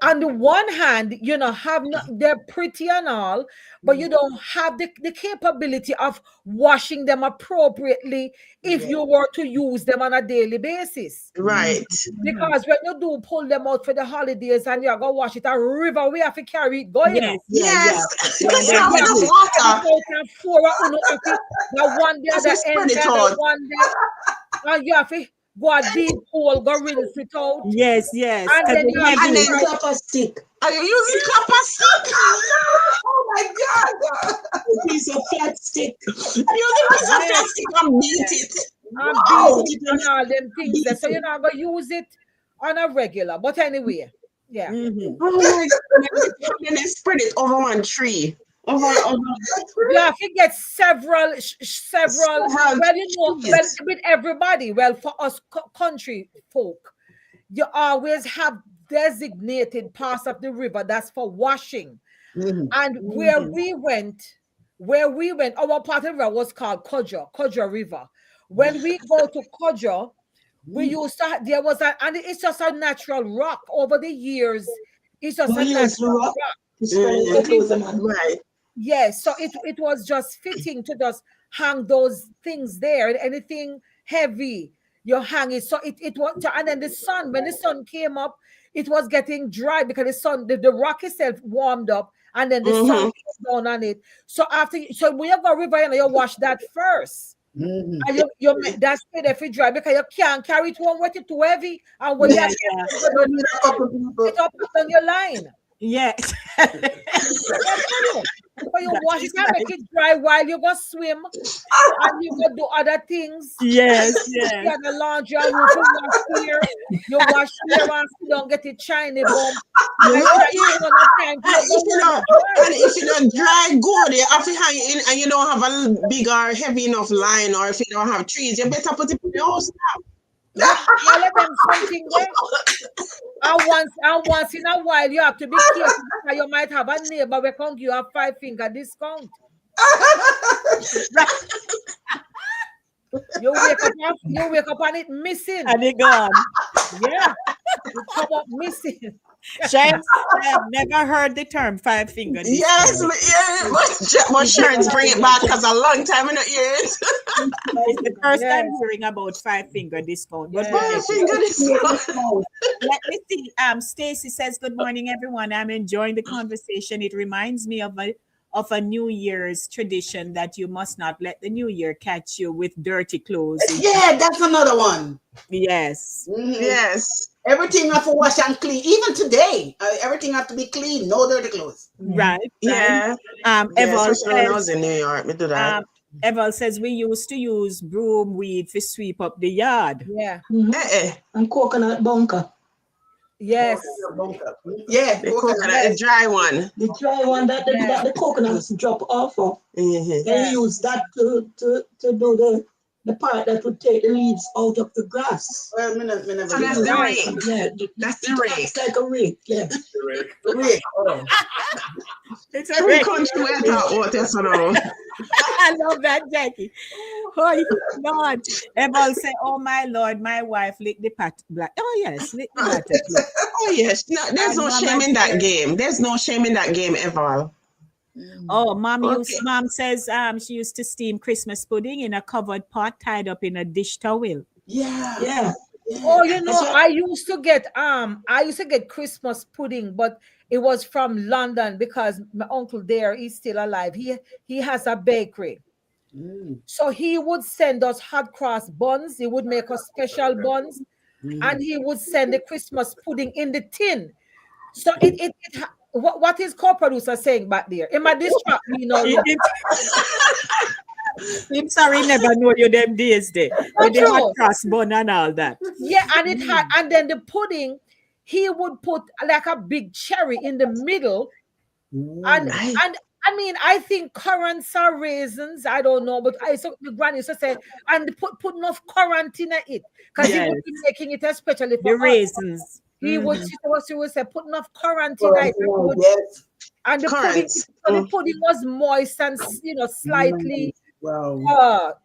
on the one hand, you know, they're pretty and all, but you don't have the capability of washing them appropriately if you were to use them on a daily basis. Right. Because when you do pull them out for the holidays and you're gonna wash it, a river we have to carry it going. Yes, Yes. Yeah, Because you have enough water. The one the Just other spread end, it the out. other one there, and you have to go a deep hole, go rinse it out. Yes. And 'cause then it's you have heavy. And then clapper stick. Are you using clapper stick? Oh my God. A piece of flat stick. You're using piece of plastic and beat it. and Wow. beat it and all them things there. So you're not gonna use it on a regular. But anyway, yeah. Mhm. Oh my God. And then they spread it over one tree. Over. You have to get several. Several Well, you know, trees. well, with everybody. Well, for us country folk, you always have designated parts of the river that's for washing. Mhm. And where we went, our part of the river was called Kojo River. When we go to Kojo, we used to there was and it's just a natural rock over the years. It's just a Don't use the natural rock rock. to spread it your clothes, man. Right. Yes, so it was just fitting to just hang those things there. Anything heavy, you hang it. So it was, and then the sun, when the sun came up, it was getting dry because the rock itself warmed up, and then the sun came down on it. So when you go river and you wash that first, Mhm. and that's it if it dry because you can't carry it home with it too heavy, and when Yeah, you Need a couple people. it up on your line. yeah. So you wash it and make it dry while you go swim and you go do other things. Yes. You have the laundry and you wash here. You wash here and you don't get it shiny bum. You know, And you don't have time to and go if you don't dry good, you have to hang it in, and you don't have a big or heavy enough line, or if you don't have trees, you better put it in your house now. all of them something there. And once in a while you have to be careful because you might have a neighbor who can give you a 5-finger discount. You wake up and it missing. And it gone. Yeah. You come up missing. James, I have never heard the term 5 finger discount. Yes, my shirts bring it back because a long time in the ears. It's the first time hearing about 5 finger discount. But 5 finger discount. let me see. Stacy says, "Good morning, everyone. I'm enjoying the conversation. It reminds me of a New Year's tradition that you must not let the New Year catch you with dirty clothes." Yeah, that's another one. Yes. Yes. Everything have to wash and clean. Even today, everything have to be clean. No dirty clothes. Right. Yeah. Especially when I was in New York, we do that. Eval says we used to use broom weed to sweep up the yard. Yeah. And coconut bunker. Yes. Yeah, the coconut, the dry one. The dry one that the coconuts drop off of. They use that to do the part that would take the leaves out of the grass. Well, so that's the rake. Yeah, that's the rake. It's like a rake, yeah. The rake. Oh. It's a rake. I love that, Jackie. Oh, Lord. Eval say, "Oh, my Lord, my wife licked the pat black." Oh, yes, lick the pat. Oh, yes. No, there's no shame in that game. There's no shame in that game, Eval. Oh, Mom says she used to steam Christmas pudding in a covered pot tied up in a dish towel. Yeah. Oh, I used to get Christmas pudding, but it was from London because my uncle there is still alive. He has a bakery. So he would send us hot cross buns. He would make us special buns, and he would send the Christmas pudding in the tin. So what is co-producer saying back there? Am I distract me now? I'm sorry, never know you them days there. With the hot cross bun and all that. Yeah, and then the pudding, he would put like a big cherry in the middle. And I mean, I think currants or raisins, I don't know, but the granny used to say, and put enough currant in it. Because he would be making it especially for the raisins. He would say, put enough currant in it. And the pudding was moist and slightly what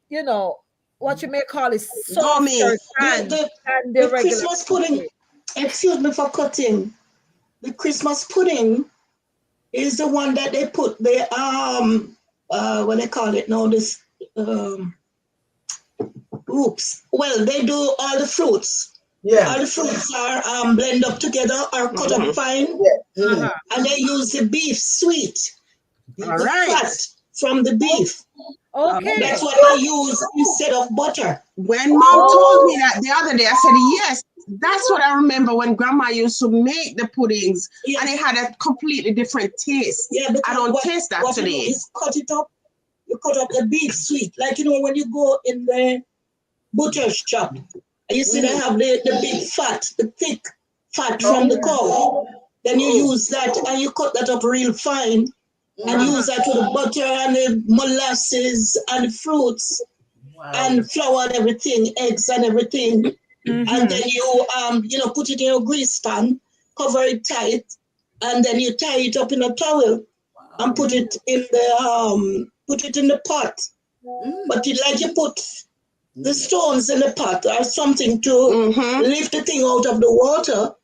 you may call it softer than the regular Christmas pudding. Excuse me for cutting. The Christmas pudding is the one that they put the what they call it now, this oops. Well, they do all the fruits. Yeah. All the fruits are blended up together or cut up fine. And they use the beef sweet. All right. Fat from the beef. Okay. That's what they use instead of butter. When Mom told me that the other day, I said, yes, that's what I remember when Grandma used to make the puddings, and it had a completely different taste. Yeah, I don't taste that today. You do is cut it up. You cut up the beef sweet. Like, when you go in the butcher shop, you see they have the big fat, the thick fat from the cow. Then you use that and you cut that up real fine. And use that with the butter and the molasses and the fruits and flour and everything, eggs and everything. And then you put it in a grease pan, cover it tight, and then you tie it up in a towel and put it in the pot. But you put the stones in the pot or something to lift the thing out of the water.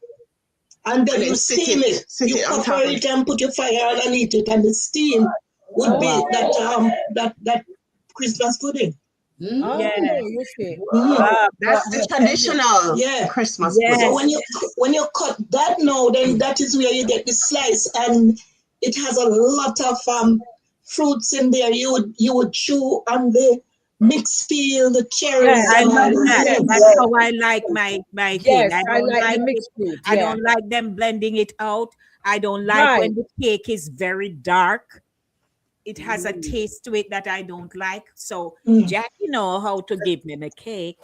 And then you steam it. You cover it and put your fire underneath it, and the steam would be that Christmas pudding. You see. That's the traditional Christmas pudding. So when you cut that now, then that is where you get the slice, and it has a lot of fruits in there. You would chew on the mixed peel, the cherries. I love that. That's how I like my thing. I like the mixed fruit. I don't like them blending it out. I don't like when the cake is very dark. It has a taste to it that I don't like. So Jackie know how to give me my cake.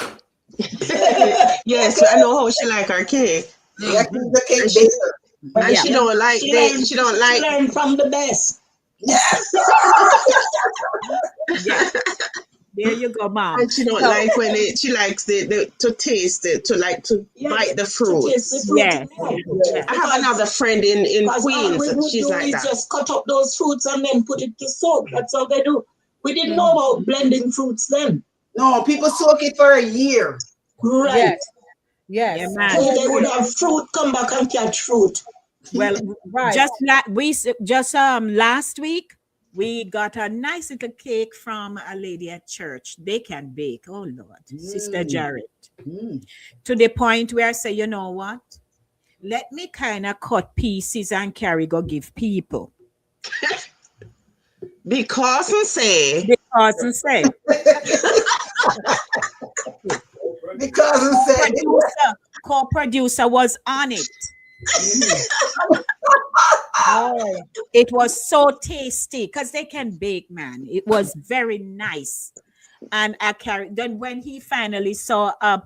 Yes, I know how she like her cake. The cake and she don't like that. She don't like. Learn from the best. Yeah. There you go, Mom. And she don't like when she likes to taste it, to bite the fruit. Yes. I have another friend in Queens. She's like that. Just cut up those fruits and then put it to soak. That's all they do. We didn't know about blending fruits then. No, people soak it for a year. Right. Yes. Yeah, man. So they would have fruit come back and catch fruit. Well, Right. just last week we got a nice little cake from a lady at church. They can bake. Oh Lord, Sister Jarrett. To the point where I say, you know what? Let me kind of cut pieces and go give people. Because and say. Because and say. Co-producer was on it. Oh, it was so tasty because they can bake, man. It was very nice. And then when he finally saw a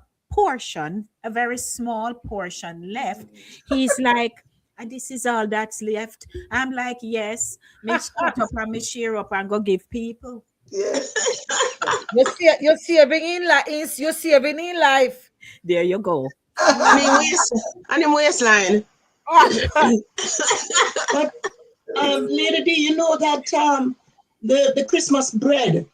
very small portion left, he's like, and this is all that's left. I'm like, yes, me shut up and me share up and go give people. Yes. You're saving in life. You're saving in life. There you go. And in waistline. But Lady D, you know that the Christmas bread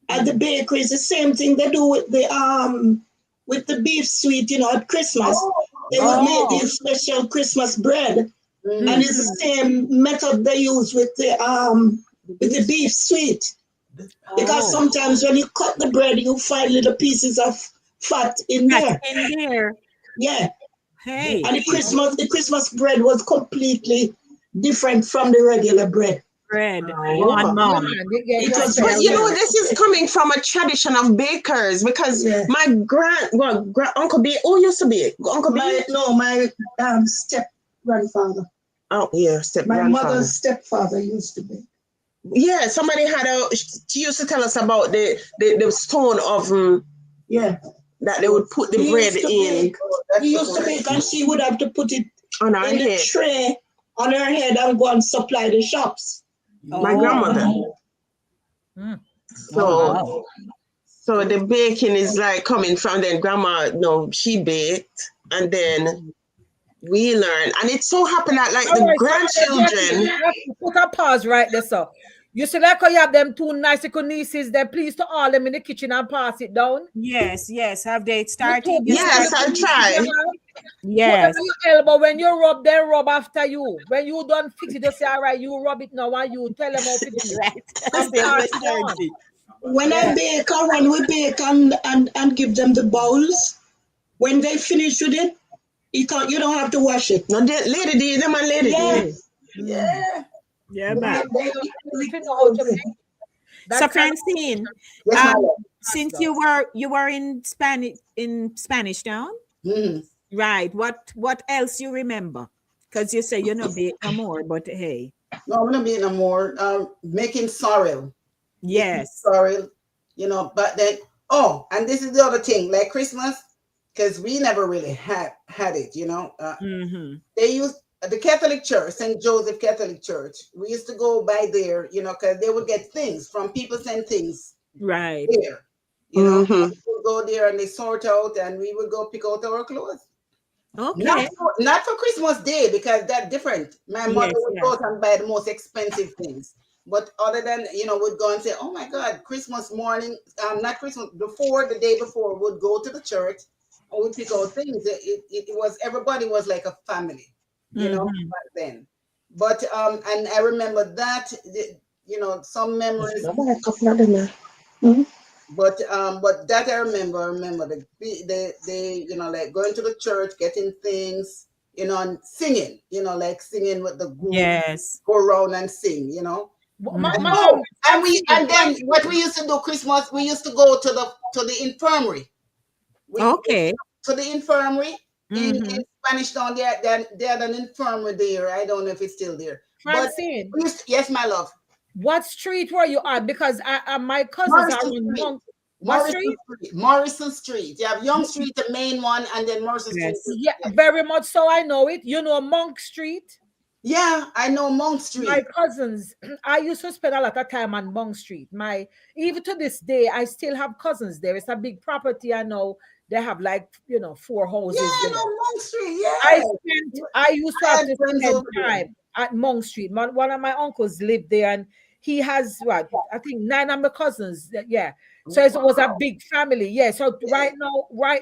at the bakery is the same thing they do with the beef sweet, at Christmas. They would make this special Christmas bread, and it's the same method they use with the beef sweet. Because sometimes when you cut the bread, you find little pieces of fat in there. Yeah. Hey. And the Christmas bread was completely different from the regular bread. Mom. But this is coming from a tradition of bakers because my Uncle B, who used to bake? Uncle B? My step grandfather. Oh yeah, My mother's stepfather used to bake. Yeah, somebody she used to tell us about the stone oven. Yeah. That they would put the bread in. He used to bake, and she would have to put it on her head. The tray on her head and go and supply the shops. My grandmother. So the baking is like coming from then grandma, she baked and then we learned. And it so happened that like the grandchildren. Put a pause right there, so. You see, like how you have them two nice little nieces, they're pleased to all them in the kitchen and pass it down. Yes. Have they started? Yes, I'll try. Yes. Your elbow, when you rub, they rub after you. When you don't fix it, they say, all right, you rub it now and you tell them how to do it. When I bake or when we bake and give them the bowls, when they finish with it, you don't have to wash it. No, lady D, them and lady D. Yeah. Yeah, man. So Francine, since you were in Spanish Town, right? What else you remember? Because you say you're not bake no more, but hey. No, I'm not being no more. Making sorrel. Yes. Sorrel, but then and this is the other thing, like Christmas, because we never really had it, They used the Catholic Church, St. Joseph Catholic Church. We used to go by there, because they would get things from people send things right there. We would go there and they sort out, and we would go pick out our clothes. Okay. Not for Christmas Day, because that's different. My mother would go and buy the most expensive things. But other than, would go and say, oh my God, Christmas morning, not Christmas, the day before, would go to the church and would pick out things. It was, everybody was like a family. Back then. But and I remember that some memories. But that I remember the like going to the church, getting things, and singing, like singing with the group. Yes. Go around and sing, and then what we used to do Christmas, we used to go to the infirmary. To the infirmary. In Spanish Town, they had an infirmary there. I don't know if it's still there. Francine. Yes, my love. What street were you at? Because my cousins are on Morrison Street. You have Young Street, the main one, and then Morrison Street. Yeah, very much so. I know it. You know Monk Street? Yeah, I know Monk Street. My cousins, I used to spend a lot of time on Monk Street. Even to this day, I still have cousins there. It's a big property. I know they have like 4 houses Yeah, there. I know Monk Street. Yeah. I used to I have had to friends spend over there. time at Monk Street. One of my uncles lived there, and he has what I think 9 of my cousins. Yeah, so it was a big family. Yeah, so right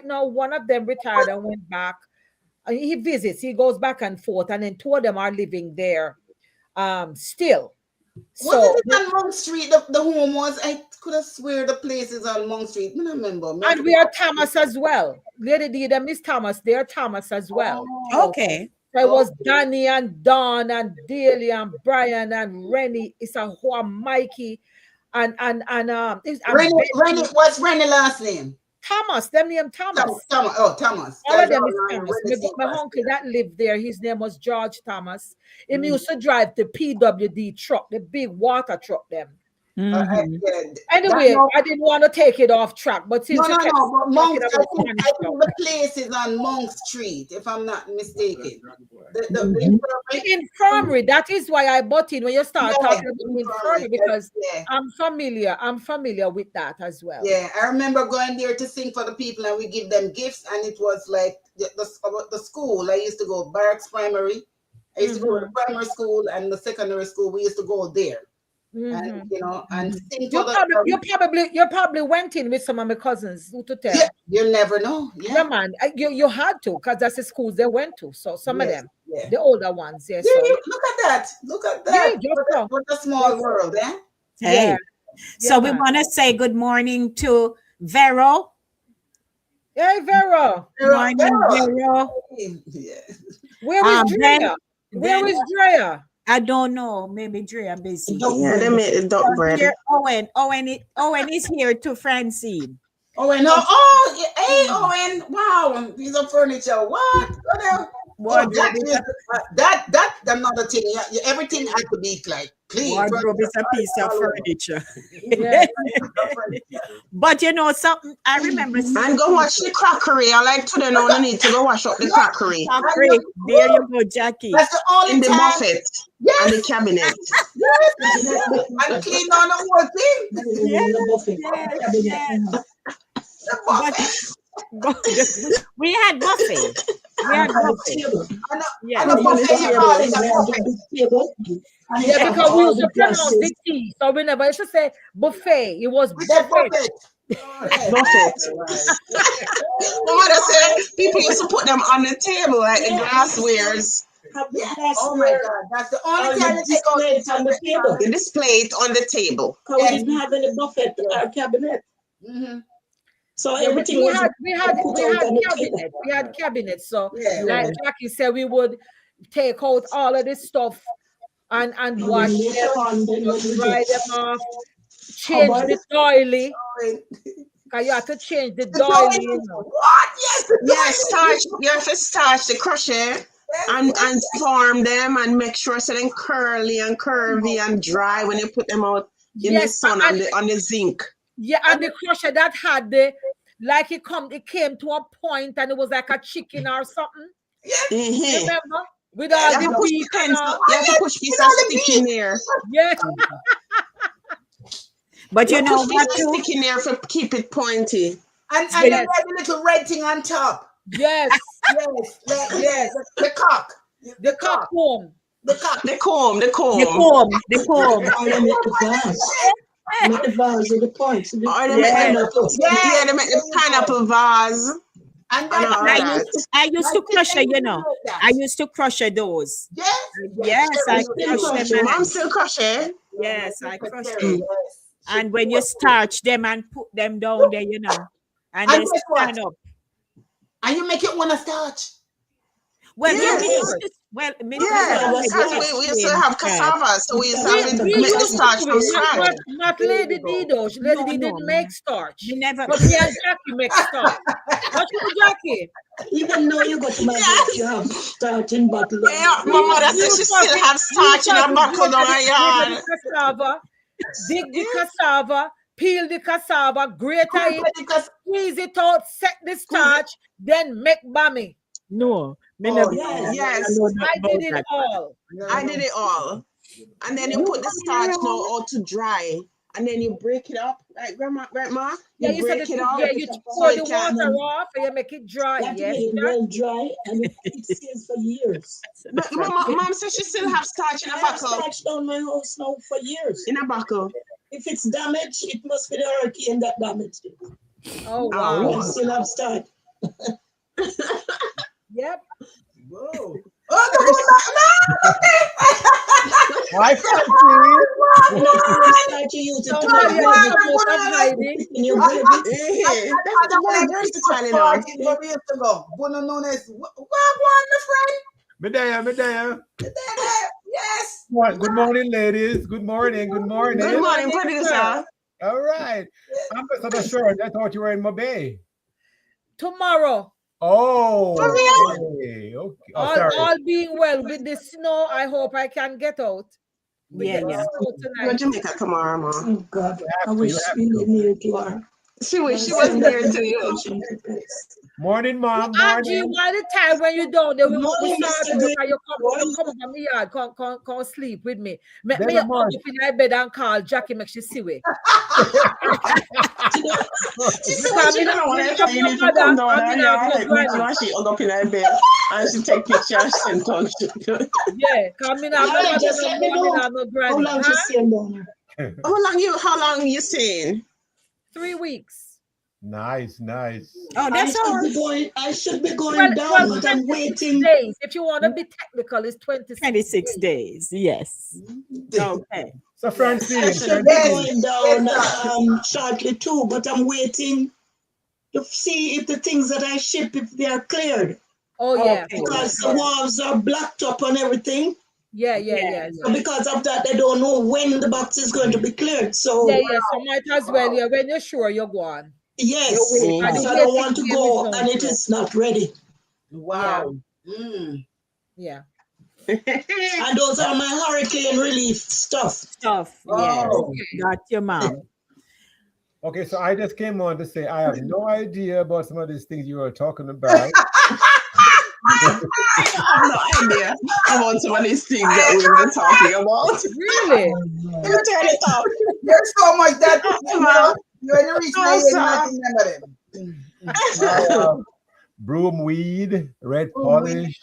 now, one of them retired and went back. And he visits. He goes back and forth, and then 2 of them are living there, still. So Wasn't it on Monk Street? The home was. I could have swear the place is on Monk Street. I don't remember. and we are Thomas as well. Lady D and Miss Thomas, they are Thomas as well. Okay. So it was Danny and Don and Daly and Brian and Rennie. It's a whole Mikey and Rennie, what's Rennie last name? Thomas. Them name Thomas. Thomas. All of them is Thomas. My uncle that lived there, his name was George Thomas. He used to drive the PWD truck, the big water truck. Them. Anyway, I didn't want to take it off track, but since but Monk, I think the place is on Monk Street, if I'm not mistaken. The infirmary. That is why I bought in when you start talking about the infirmary, because I'm familiar with that as well. Yeah, I remember going there to sing for the people, and we give them gifts, and it was like the school. I used to go Barracks Primary. I used to go to the primary school and the secondary school. We used to go there. And and sing for you probably went in with some of my cousins. Who to tell? Yeah, you never know. Yeah, man, you had to, because that's the schools they went to. So some of them, the older ones, look at that. Yeah, what a small world, eh? Hey. So we want to say good morning to Vero. Hey, Vero. Good morning, Vero. Yeah. Where is Drea? Where is Drea? I don't know. Maybe Drea busy. Yeah, they made the duck bread. Owen is here too, Francine. Owen, hey, Owen. Wow, piece of furniture. What? That's another thing. Yeah, everything had to be like clean. Wardrobe is a piece of furniture. But something, I remember. And go watch the crockery. I like to know you need to go wash up the crockery. There you go, Jackie. That's the only in the buffet and the cabinet. And clean on the whole thing. The buffet. We had buffet. Yeah, because we used to pronounce the T. So we never used to say buffet. It was buffet. Buffet. Mother said people used to put them on the table, like the glasswares. Oh my God, that's the only time they take out on the table. You display it on the table. Because we didn't have any buffet in our cabinet. So everything we had cabinets. So like Jackie said, we would take out all of this stuff and wash them, dry them off, change the doily. Because you have to change the doily. What? Yes, you have to starch the crochet and form them and make sure so they're curly and curvy and dry when you put them out in the sun on the zinc. Yeah, and the crochet that had it came to a point and it was like a chicken or something. Remember? With all you have to push piece of stick in there. Yeah. But you know what? Stick in there to keep it pointy. And you have a little red thing on top. Yes. Yes. The cock. The cock comb. The comb. Not the vase with the points. They make the pineapple vase. And I used to crochet, I used to crochet those. Yes, I crochet them. Mom still crochet? Yes, I crochet. And when you starch them and put them down there, and they stand up. And you make it want to starch. Well, we used to have cassava, so we used to have to make the starch from scratch. Not Lady D though. Lady D didn't make starch. You never. But me and Jackie make starch. What you Jackie? Even though you got my book, you have starch in bottle. Yeah, my mother said she still have starch in her bottle down her yard. Dig the cassava, peel the cassava, grate it, squeeze it out, set the starch, then make bammy. No, Me never yes. Yes. I know nothing I about did it that. all. I did it all. And then you put the starch now out to dry. And then you break it up, right, Grandma? Yeah, You you said break it up. you so pour the it can. water off and you make it dry. You have to Yes. get it well dry, and it stays for years. But Mom says she still have starch in a I have buckle. starch down my house now for years. In a buckle. If it's damaged, it must be the hurricane that damaged it. Oh I wow. still have starch. Yep. Whoa. Hi, Francie. I'm not going to start to use it So to while make you're gravy. out of hiding, In your gravy. That's the one versatile enough. Where we used to go. Bono Nunes. What my friend? Me there. Yes. Good morning, ladies. Good morning. Good morning, producer. All right. Ambassador Short, I thought you were in Mobay. tomorrow, Oh, okay. Oh, sorry. all being well with the snow, I hope I can get out. We Yeah, get yeah. snow Go to tonight. Jamaica tomorrow, Mom. Oh God, I to, wish you have we to. lived near to her. She wish she was near to you. Morning, Mom. Angie, Morning. while the time when you down there, we Morning, start Mr. to Green. you come up on me yard, come sleep with me. Make me David up Marsh. in my bed and call Jackie, make she see we. She said, Because she me don't want me to come you no need to mother, come down and her me not yard. no Like, granny. me she hung up in her bed. And she take pictures and touch. Yeah, because me not no Alright, mother, just no let me mom, me know not no how granny. long Huh? she's staying down there. How long you saying? 3 weeks. Nice. Oh, that's all. I should be going down, but I'm 26 waiting. days. If you want to be technical, it's 26 26 days. Yes. Okay. So, I Francine, should be going down shortly too, but I'm waiting to see if the things that I ship, if they are cleared. Oh yeah. Okay. Because the walls are blocked up and everything. Yeah. So because of that, they don't know when the box is going to be cleared. So Yeah. So might as well, yeah, when you're sure you're going. yes, And the so I don't waiting want to game go is and it over. is not ready. Wow. Yeah. And those are my hurricane relief stuff. Stuff. Yes. Got your mom. okay, so I just came on to say I have no idea about some of these things you were talking about. I have no idea about some of these things that we were talking about. Really? Let me turn it up. There's so much that you're in the reach my head, not remember them. Broom weed, red polish,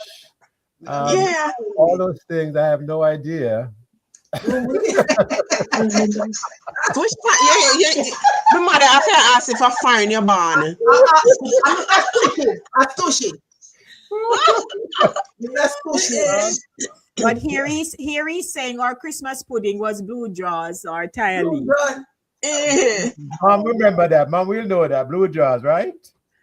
Yeah. all those things. I have no idea. Which part? Yeah. The mother after I asked if I find your barn. A tushy. That's tushy. But here he's saying our Christmas pudding was blue jaws or tire leaf. Mom, remember that. Mom, we'll know that. Blue jaws, right?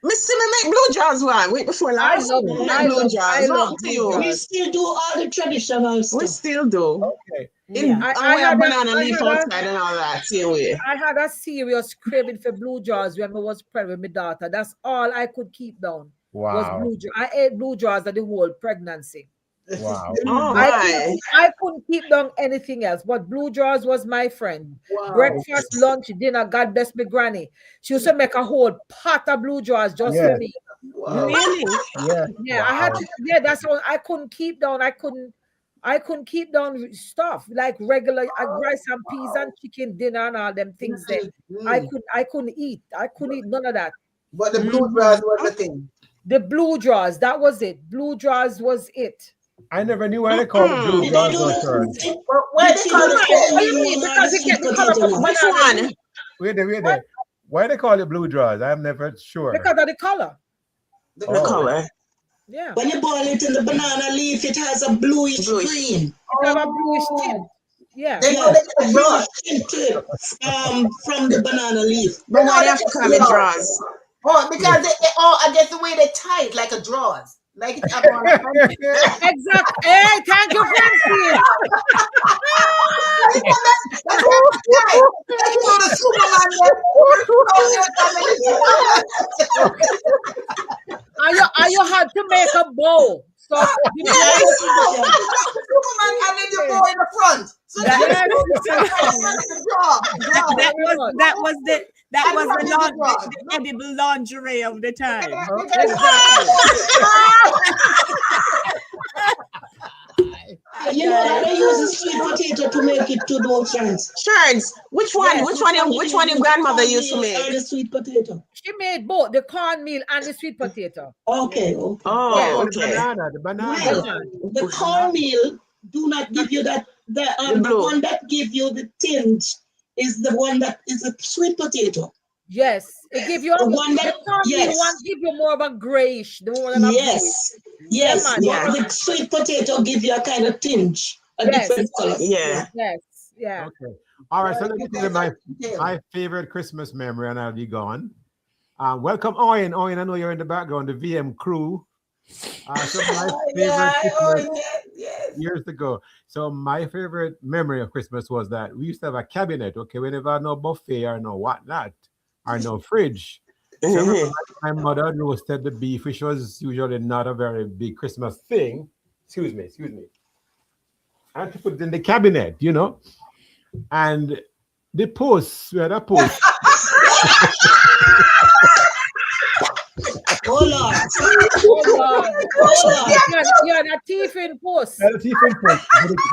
Mr. Me make blue jaws one. Wait before last. I love We still do all the traditional stuff. We still do. Okay. I We have banana leaf outside and all that. Same way. I had a serious craving for blue jaws when I was pregnant with my daughter. That's all I could keep down. Wow. Was blue jaws. I ate blue jaws the whole pregnancy. Wow. Oh, I couldn't keep down anything else, but blue jaws was my friend. Wow. Breakfast, lunch, dinner. God bless me, granny. She used to make a whole pot of blue jaws just for me. Wow. Really? Yeah, I had to. Yeah, that's all. I couldn't keep down. I couldn't keep down stuff like regular rice and peas and chicken dinner and all them things there. I couldn't eat. I couldn't eat none of that. But the blue jaws was the thing. The blue jaws, that was it. Blue jaws was it. I never knew why they called it blue jaws. Why they call it? Because it get the color from which banana. one? Wait there. Why they call it blue jaws? I'm never sure. Because of the color. The color. Yeah. When you boil it in the banana leaf, it has a bluish green. It have a bluish tint. Yeah. They know they can draw. Tint to it, from the banana leaf. But why they have to call it draws? Oh, because I guess the way they tie it like a drawers. Like it's up on Exactly. Hey, thank you, Francine. Are you had to make a bow? So Superman and then you go in the front. So That was That And was what the, is it was? the edible lingerie of the time. You know that they use a sweet potato to make it to those chance. Sherds, which one? Yes. Which one your grandmother used to Or make? the sweet potato. She made both the cornmeal and the sweet potato. Okay, okay. Oh, The okay. banana. Well, the cornmeal do not give you that. The blue. one that give you the tinge is the one that is a sweet potato. Yes, it give you The one the that cornmeal yes, one give you more of a grayish. The one that have yes, yes. man. But the sweet potato give you a kind of tinge, a Yes. different color. Yeah. Yes, yeah. Okay. All right. So let me You tell you guys my favorite Christmas memory, and I'll be gone. Welcome, Owen. Owen, I know you're in the background, the VM crew. So my favorite Christmas years ago. So my favorite memory of Christmas was that we used to have a cabinet. Okay, we never had no buffet or no whatnot, or no fridge. So I remember my mother roasted the beef, which was usually not a very big Christmas thing. Excuse me. I had to put it in the cabinet, you know. And the post, we had a post. Hold on. You're a thief in post. The thief in post.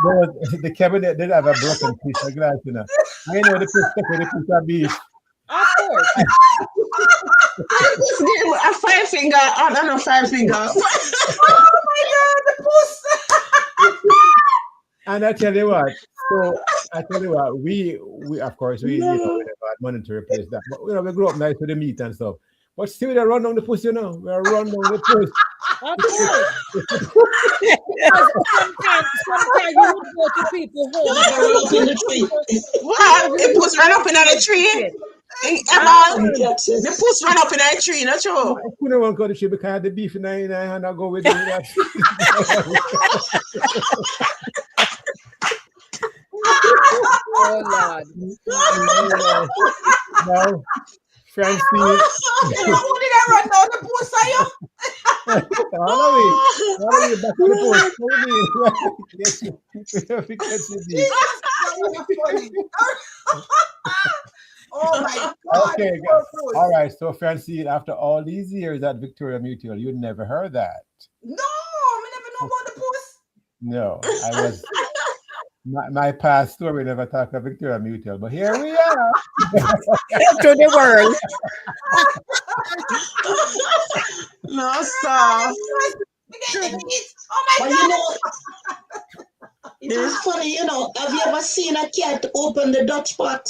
But the cabinet did have a broken piece of glass, you know. I know the post took the piece of beef. Of course. Just give a 5 finger. I don't know 5 finger. Oh my God, the puss. And I tell you what, we of course we never had money to replace that. But we grew up nice with the meat and stuff. But still we run down the puss, you know. We run down the puss. Of course. Sometimes you would go to people's home. Run up in the tree. What? The puss run up in the tree? The puss run up in the tree, not true? I couldn't want to go to the tree because I had the beef in my hand. I go with it. Oh Lord. Now, Francine. Who did I run down the puss? Are you? Follow me. Back to the Oh my God. Okay, guys. All right. So, Francine, after all these years at Victoria Mutual, you never heard that. No, I never know about the puss. No, I was. My past story never talked about Victoria Mutual, but here we are. To the world. No, sir. Oh my But God. you know, it is funny, you know. Have you ever seen a cat open the Dutch pot?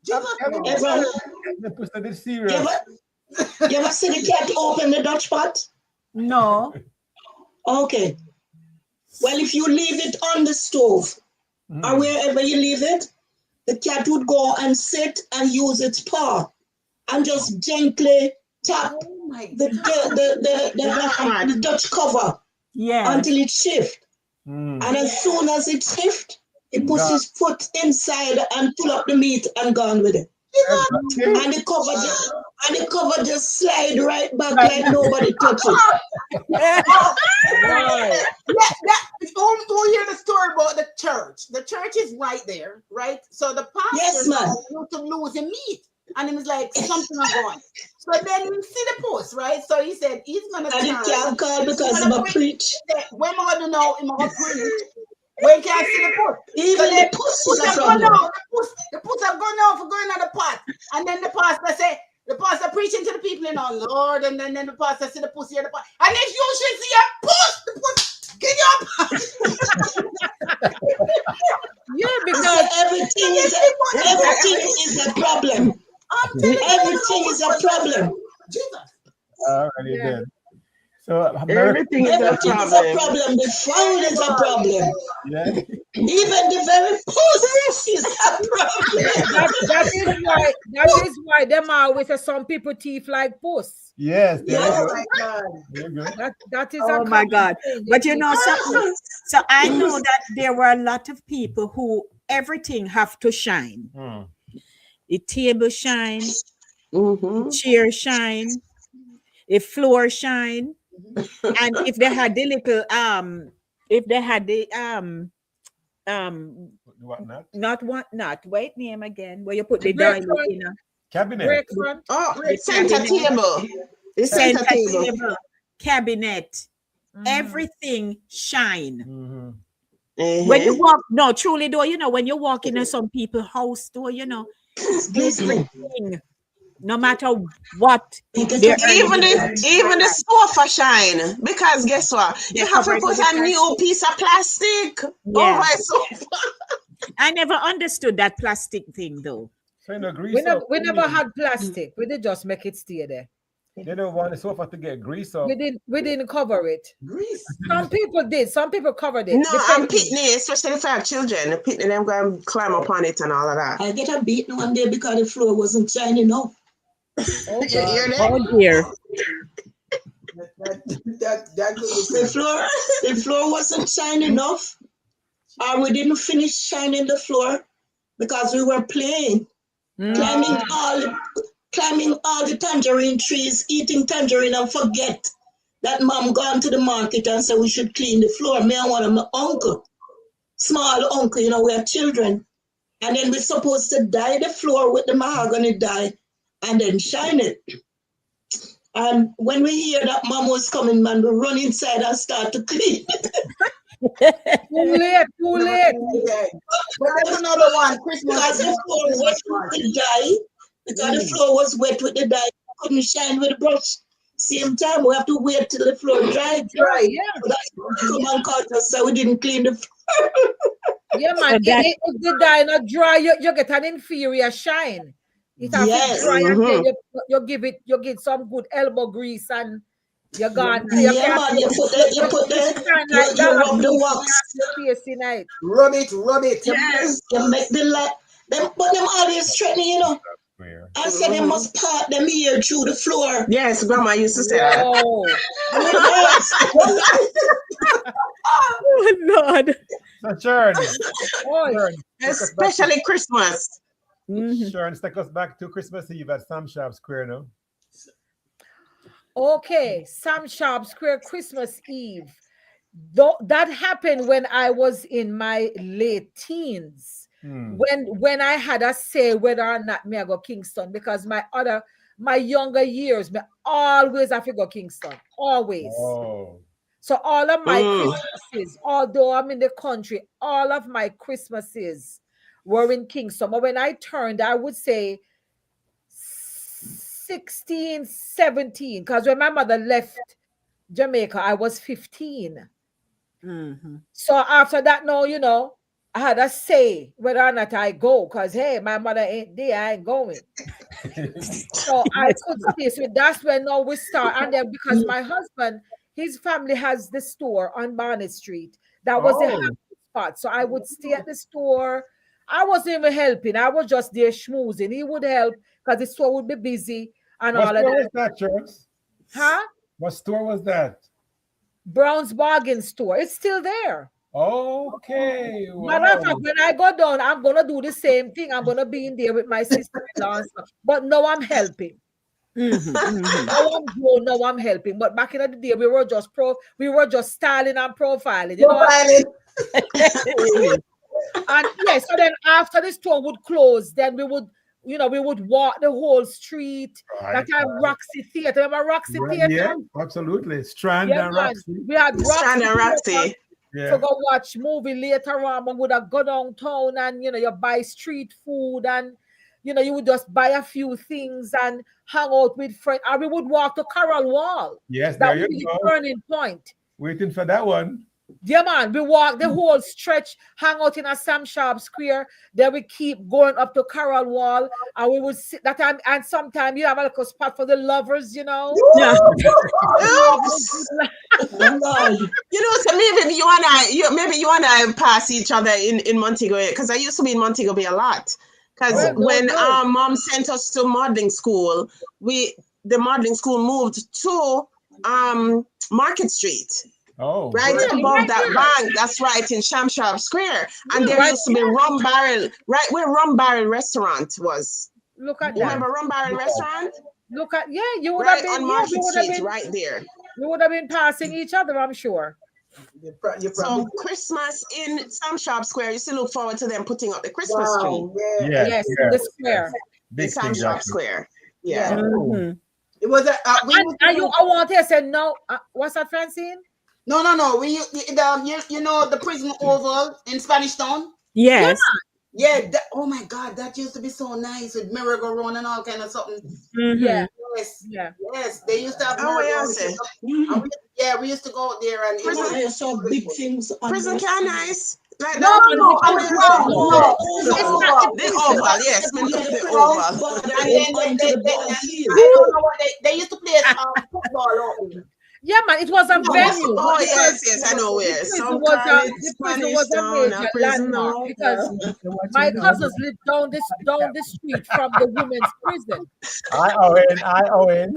Jesus. Ever? You You ever see the cat open the Dutch pot? No. Okay. Well, if you leave it on the stove or wherever you leave it, the cat would go and sit and use its paw and just gently tap the Dutch cover until it shifts. And as soon as it shifts, he puts his foot inside and pull up the meat and gone with it. And the cover just slide right back like nobody touched it. Don't hear the story about the church. The church is right there, right? So the pastor used to lose the meat. And he was like, something is going. So then we see the post, right? So he said he's gonna and he can't call because he's gonna preach. When am I gonna know him gonna preach? When can't see the post. Even so the post is a problem. The post have gone out for going on the pot. And then the pastor say, the pastor preaching to the people, you know, Lord, and then the pastor see the pussy in the pot. And if you should see a post, the post, get up. Yeah, because everything is a problem. Everything is a problem. Jesus. Alrighty then. So everything is a problem. The phone is a problem. Yeah. Even the very pussy is a problem. That is why them are with some people teeth like puss. Yes. Oh my God. That is oh my God. But you know something. So I know that there were a lot of people who everything have to shine. The table shine, the chair shine, the floor shine. And if they had the little wait name again where you put the diamond in Cabinet. Break front. Oh, center table. The center table. Cabinet, Mhm. everything shine. Mhm. When you walk, no, truly though, you know, when you walk in some people's house door, you know, everything, no matter what, they're Even the sofa shine, because guess what? You have to put a new piece of plastic over a sofa. I never understood that plastic thing though. So, you know, grease We up. never had plastic. We did just make it stay there. They don't want the sofa to get grease up. We didn't cover it. Grease. Some people did. Some people covered it. No, I'm depending. pitney, especially if I have children. Pitney, them going to climb up on it and all of that. I get a beating one day because the floor wasn't shining up. Oh, You hear God. that? Oh dear. The floor wasn't shining enough, or we didn't finish shining the floor because we were playing, climbing all the tangerine trees, eating tangerine, and forget that mom gone to the market and said we should clean the floor. Me and one of my uncle, small uncle, you know, we are children, and then we're supposed to dye the floor with the mahogany dye and then shine it. And when we hear that mom was coming, man, we run inside and start to clean. Too late. But there's another one, Christmas. Because the floor was wet with the dye. Because the floor was wet with the dye, couldn't shine with the brush. Same time, we have to wait till the floor dry. Yeah. So that's why someone caught us, so we didn't clean the floor. Yeah, man. If the dye not dry, you get an inferior shine. It has to dry and then you get some good elbow grease and you're gone. Yeah, man, you rub the wax. Rub it. Yes. You make the light. But them always threatening, you know. I said they must part them here through the floor. Yes, Grandma used to say that. Oh Lord. Especially Christmas. Sure, and take us back to Christmas Eve at Sam Sharp Square now. Okay, Sam Sharp Square Christmas Eve. That happened when I was in my late teens. When I had a say whether or not me I go Kingston, because my younger years, me always have to go Kingston. Always. Oh. So all of my Christmases, although I'm in the country, all of my Christmases were in Kingston. But when I turned, I would say 16, 17, because when my mother left Jamaica, I was 15. So after that, now, you know, I had a say whether or not I go, because, hey, my mother ain't there, I ain't going. So I could stay. So that's when now we start. And then because my husband, his family has the store on Barnett Street. That was the happy spot. So I would stay at the store. I wasn't even helping. I was just there schmoozing. He would help because the store would be busy and all of that. What store was that, Charles? Huh? What store was that? Brown's Bargain Store. It's still there. Okay. But when I go down, I'm going to do the same thing. I'm going to be in there with my sister-in-law and stuff. But now I'm helping. Now I'm helping. But back in the day, we were just styling and profiling. You know? And yes, so then after the store would close, then we would walk the whole street. That time Roxy Theatre. Remember Roxy Theatre? Yeah, absolutely. Strand and Roxy. We had Strand and Roxy. To go watch movie later on, and would have go downtown and you buy street food and you would just buy a few things and hang out with friends. And we would walk to Coral Wall. Yes, that there would you be go. the turning point. Waiting for that one. Yeah, man. We walk the whole stretch, hang out in a Sam Sharp Square. Then we keep going up to Coral Wall, and we would sit that time. And sometimes you have a little spot for the lovers, Yeah. So maybe you and I pass each other in Montego, because I used to be in Montego Bay a lot. Because when our mom sent us to modeling school, the modeling school moved to Market Street. Oh, right above that bank. That's right in Sam Sharp Square. And there used to be Rum Barrel, right where Rum Barrel restaurant was. Look at you remember Rum Barrel restaurant? Look at you would right have been on Market Street, right there. We would have been passing each other, I'm sure. So Christmas in Sam Sharp Square, you still look forward to them putting up the Christmas tree. Yes, in the square. Big in Sam's thing, Shop Jackie. Square. Yeah. Mhm. It was a I want to say no. What's that, Francine? no. You know the prison oval in Spanish Town. Yes. Yeah. Oh my God, that used to be so nice with merry-go-round and all kind of something. Mhm. Yeah. Yes. Yeah. Yes, they used to have Oh, yeah, merry-go-round. say. We used to go out there and Prison- I saw big things on Prison this. can nice. Like No, that. no, I it's mean, not. no. It's not the The prison. oval, yes, me Yeah, took the the Chrismus oval. Round And Di then Corner to the ball field. I don't know what they used to play football out there. Yeah, man, it was a venue. Oh, because yes, I know where. the Some prison was call a it the prison Spanish was a Town, major a prison landmark now. because my cousins lived down the street from the women's prison. I Owen.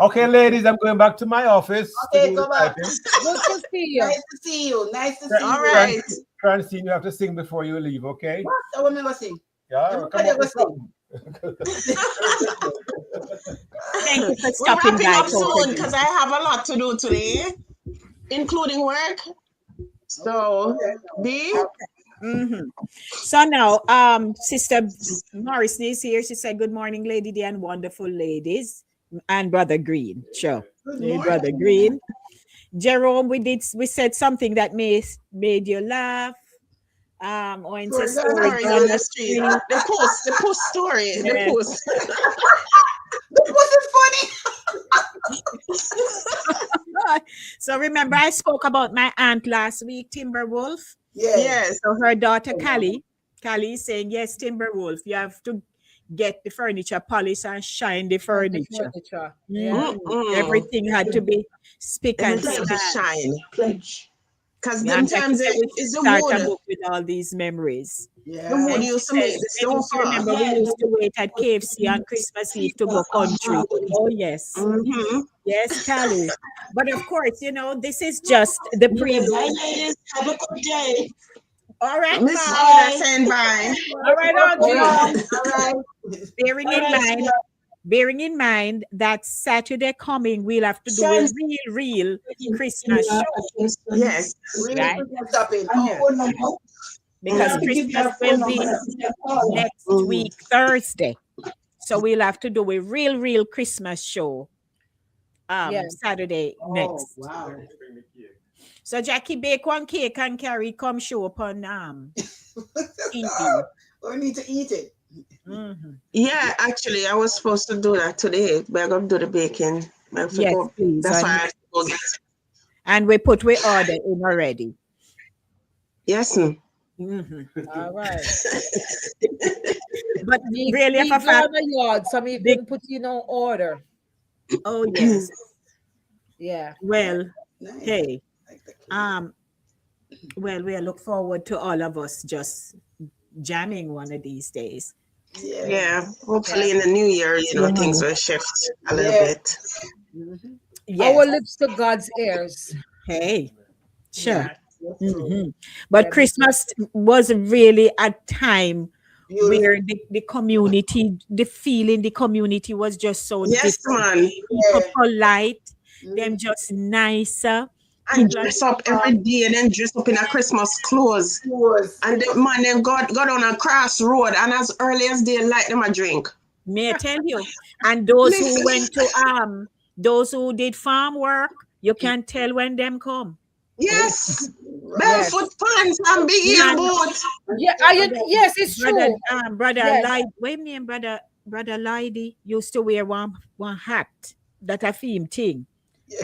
Okay, ladies, I'm going back to my office. Okay, to do go the back. typing. Good to see you. Nice to see you. Nice to see All you. right. Francine, you have to sing before you leave, okay? I will never sing. Yeah, Everybody come up with ever sing. something. Thank you for We're stopping wrapping by, up soon Coco. because I have a lot to do today, including work. So, D, Mm-hmm. So now, Sister Morris is here. She said, "Good morning, Lady D and wonderful ladies, and Brother Green." Sure, Good hey, morning. Brother Green. Jerome, we said something that made you laugh. Owen says Story story stories on on the the street. street. The post story. The Yes. post. That wasn't funny. So remember, I spoke about my aunt last week, Timberwolf. Yeah. Yes. So her daughter Callie is saying, "Yes, Timberwolf, you have to get the furniture polished and shine the furniture. Yeah. Everything had to be spick and Everything to span." shine. Pledge. Because Yeah, and them like you times said, we it's the start a wood. book with all these memories. The Yeah. wood And used to she make says, the and if you sofa. remember, we used to wait at KFC on Christmas Eve to go country. Oh, yes. Mm-hmm. Yes, Callie. But of course, this is just the preview. Bye, ladies. Have a good day. All right, Miss Mom. Rhoda saying bye. All right, Auntie. All right. Bearing in mind that Saturday coming, we'll have to do a real Christmas show, Yes. right? Stopping. Because Christmas will be next week, Thursday. So we'll have to do a real Christmas show Saturday next. Wow. So Jackie bake one cake and carry come show upon TV. We need to eat it. Mhm. Yeah, actually, I was supposed to do that today, but I'm going to do the baking. Yes, please. That's why I have to go get it. And we order in already. Yes. All right. But really, if I I found a yard, so we can put in on order. oh yes. Yeah. Well, Nice. hey, well, we look forward to all of us just jamming one of these days. Yeah. Hopefully in the new year, things will shift a little bit. Yes. Our lips to God's ears. Hey, sure. Yeah. But Christmas was really a time Beautiful. where the community, the feeling the community was just so Yes, different. man. People polite, them just nicer. And dress up every day and then dress up in a Christmas clothes. And the man then got on a crossroad and as early as they light them a drink. May I tell you? And those who went to those who did farm work, you can tell when them come. Yes. Barefoot pants and big heel boots. Yeah, yes, it's true. Brother Yes. wait name brother Lydie used to wear one hat that a theme thing.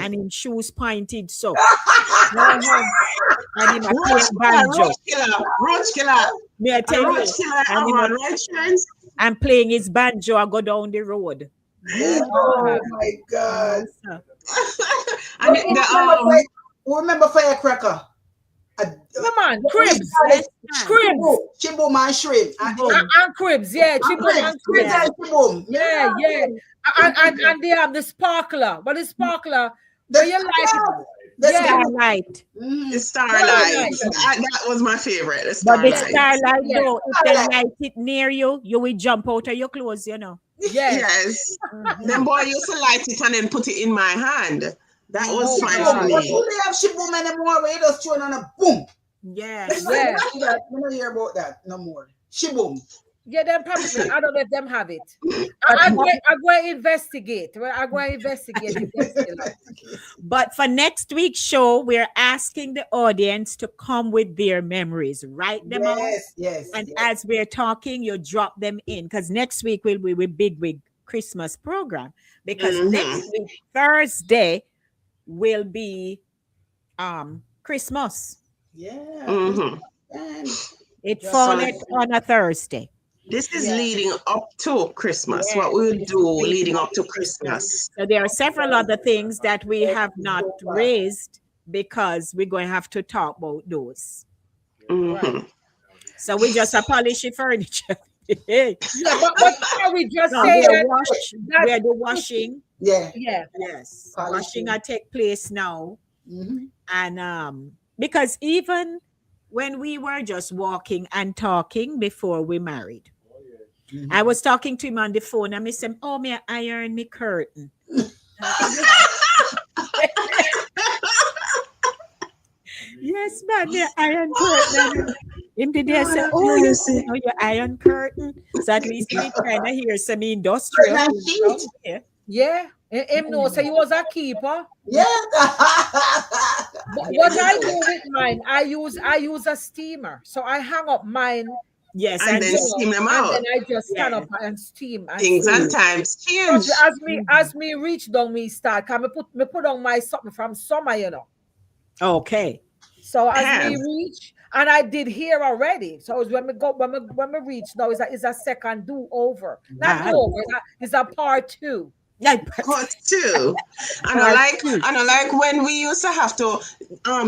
And him shoes pointed so. And him a playing banjo. Roach killer. May I tell you? And playing his banjo and go down the road. Oh my God. And remember Firecracker? Come on, Cribs. Shrimp. Shibum and shrimp. And Cribs, yeah. Shibum. Yeah. And they have the sparkler. But the sparkler, do you like it? The Starlight. The Starlight. That was my favorite. The But the Starlight. Starlight, though, if they light it near you, you will jump out of your clothes, Yes. Them boy used to light it and then put it in my hand. That was fine for But me. who they have Shibum anymore where you just throw it on a boom? Yeah. We don't hear about that no more. Shibum. Yeah, them probably. I don't know if them have it. I go investigate. Well, I go investigate if them still have it. But for next week's show, we're asking the audience to come with their memories. Write them out. Yes. And as we're talking, you drop them in. Because next week will be with Big Wig Christmas program. Because next week, Thursday, will be Christmas. Yeah. It falls on a Thursday. This is leading up to Christmas. What we'll do leading up to Christmas. So there are several other things that we have not raised because we're going to have to talk about those. So we just polish furniture. Yeah, but we just say we're the washing. Yeah. Yes. Washing will take place now. And because even when we were just walking and talking before we married, I was talking to him on the phone and I said, "Oh, me iron me curtain." Yes, man, the iron curtain. Him did they say, "Oh, you see, your iron curtain." So at least we kind of hear some industrial. Yeah. Him know, so he was a keeper. Yeah. But what I do with mine, I use a steamer. So I hang up mine. Yes, and then steam them out. And then I just stand up and steam. And things and times change. As me reach down, me start. Can me put on my something from summer, you know. Okay. So as me reach, and I did here already. So it's when we reach now is a second do over. Not do over. It's a part two. Part two. I like when we used to have to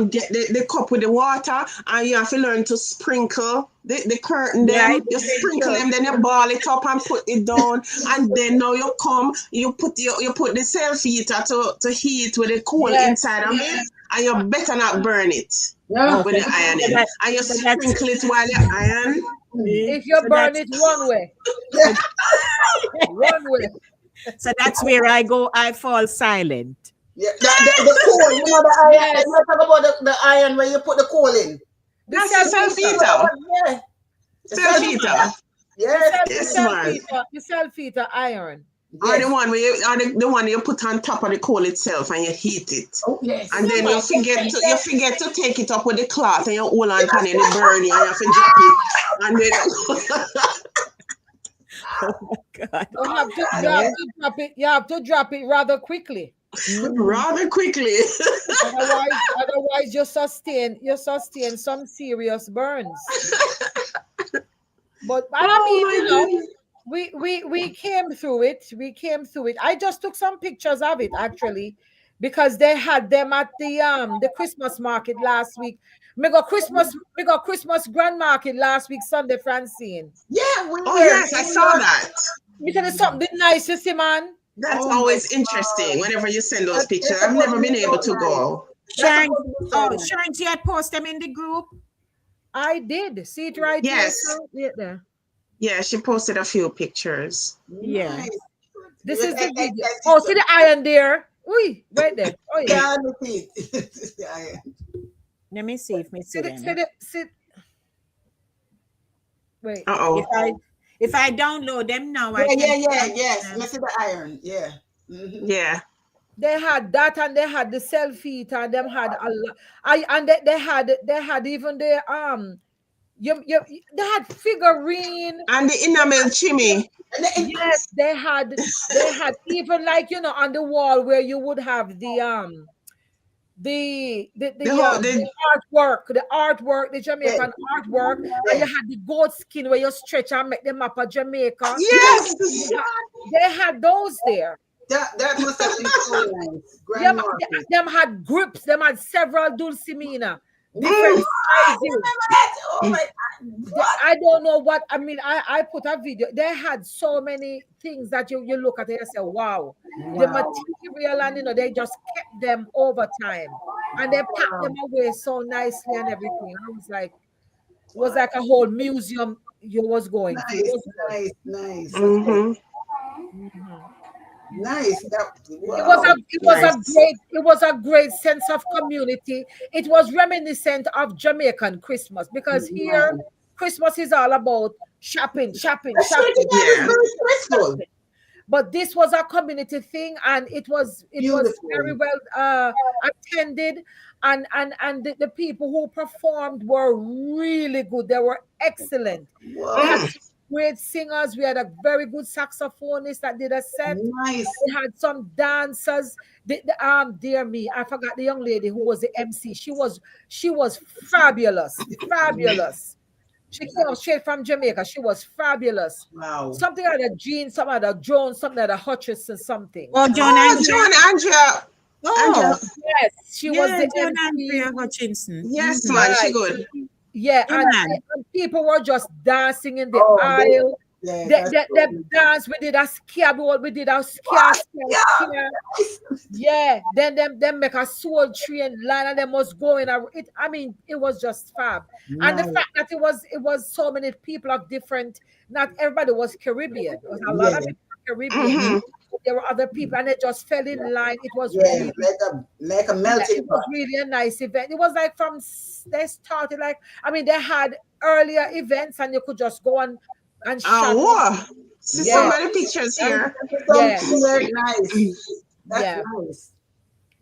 get the cup with the water and you have to learn to sprinkle the curtain then you sprinkle them, then you ball it up and put it down, and then now you come, you put the self heater to heat with the coal inside of it, and you better not burn it when you iron it. And you sprinkle it while you iron. If you burn it one way. One way. So that's where I fall silent. Yeah, the coal, you know the iron. Let's talk about the iron where you put the coal in. That's the self-heater. Yeah. Self-heater. Yes, the self-heater iron. Or the one where the one you put on top of the coal itself and you heat it. Oh, yes. And then you forget to take it up with the cloth and you hold on to it and it burn you and you have to drop it. And then oh my God. You have to drop it rather quickly. Rather quickly. Otherwise you sustain some serious burns. But I mean, we came through it. I just took some pictures of it actually, because they had them at the Christmas market last week. We got Christmas Grand Market last week, Sunday, Francine. Yeah, yes, I saw that. You said it's something nice, you see, man. That's always interesting whenever you send those pictures. I've never been able to go. Sharon, you had post them in the group? I did. See it right there. Yeah, she posted a few pictures. Yeah. Nice. This is the video. Oh, see the iron there? Oi, right there. Oh, yeah. The iron. Let me see if me see them. Wait. Uh-oh. If I download them now, Yes. Let's see the iron. Yeah. Mm-hmm. Yeah. They had that, and they had the self-heater, and them had a lot. They had even the they had figurine and the enamel chimney. Yes, they had even, like, you know, on the wall where you would have the artwork, the Jamaican artwork, and you had the goat skin where you stretch and make them up of Jamaica. Yes, they had those there. That must have been cool. Them had grips. Them had several dulcimina. Different sizes. Oh my God. I don't know what I mean. I put a video. They had so many things that you look at it and say, wow. The material, and, you know, they just kept them over time, and they packed them away so nicely and everything. It was like a whole museum you was going to. Nice. Mm-hmm. Nice. It was a great sense of community. It was reminiscent of Jamaican Christmas, because here Christmas is all about shopping. Everything else is very stressful. But this was a community thing, and it was Beautiful. very well attended, and the people who performed were really good. They were excellent. Wow. We had some great singers. We had a very good saxophonist that did a set. Nice. We had some dancers. Dear me, I forgot the young lady who was the MC. She was fabulous. She came straight from Jamaica. She was fabulous. Wow. Something like a Jean, something like a Jones, something like a Hutchison, something. Oh, John Andrea. Oh, Yes, she was the John MC. Andrea Hutchinson. Yes, man, she good. Yeah, Yeah, man. and people were just dancing in the Oh, aisle. Yeah, They dance. We did a scare. We did a scare. Yeah. Then them make a soul train line, and they must go in. It was just fab. And the fact that it was so many people of different. Not everybody was Caribbean. There was a lot of people Caribbean. There were other people, and they just fell in line. It was really, like a melting it was really a nice event. It was like they started they had earlier events, and you could just go and shop. Wow. See so many pictures here. Yeah. Very nice. That's Yeah. nice.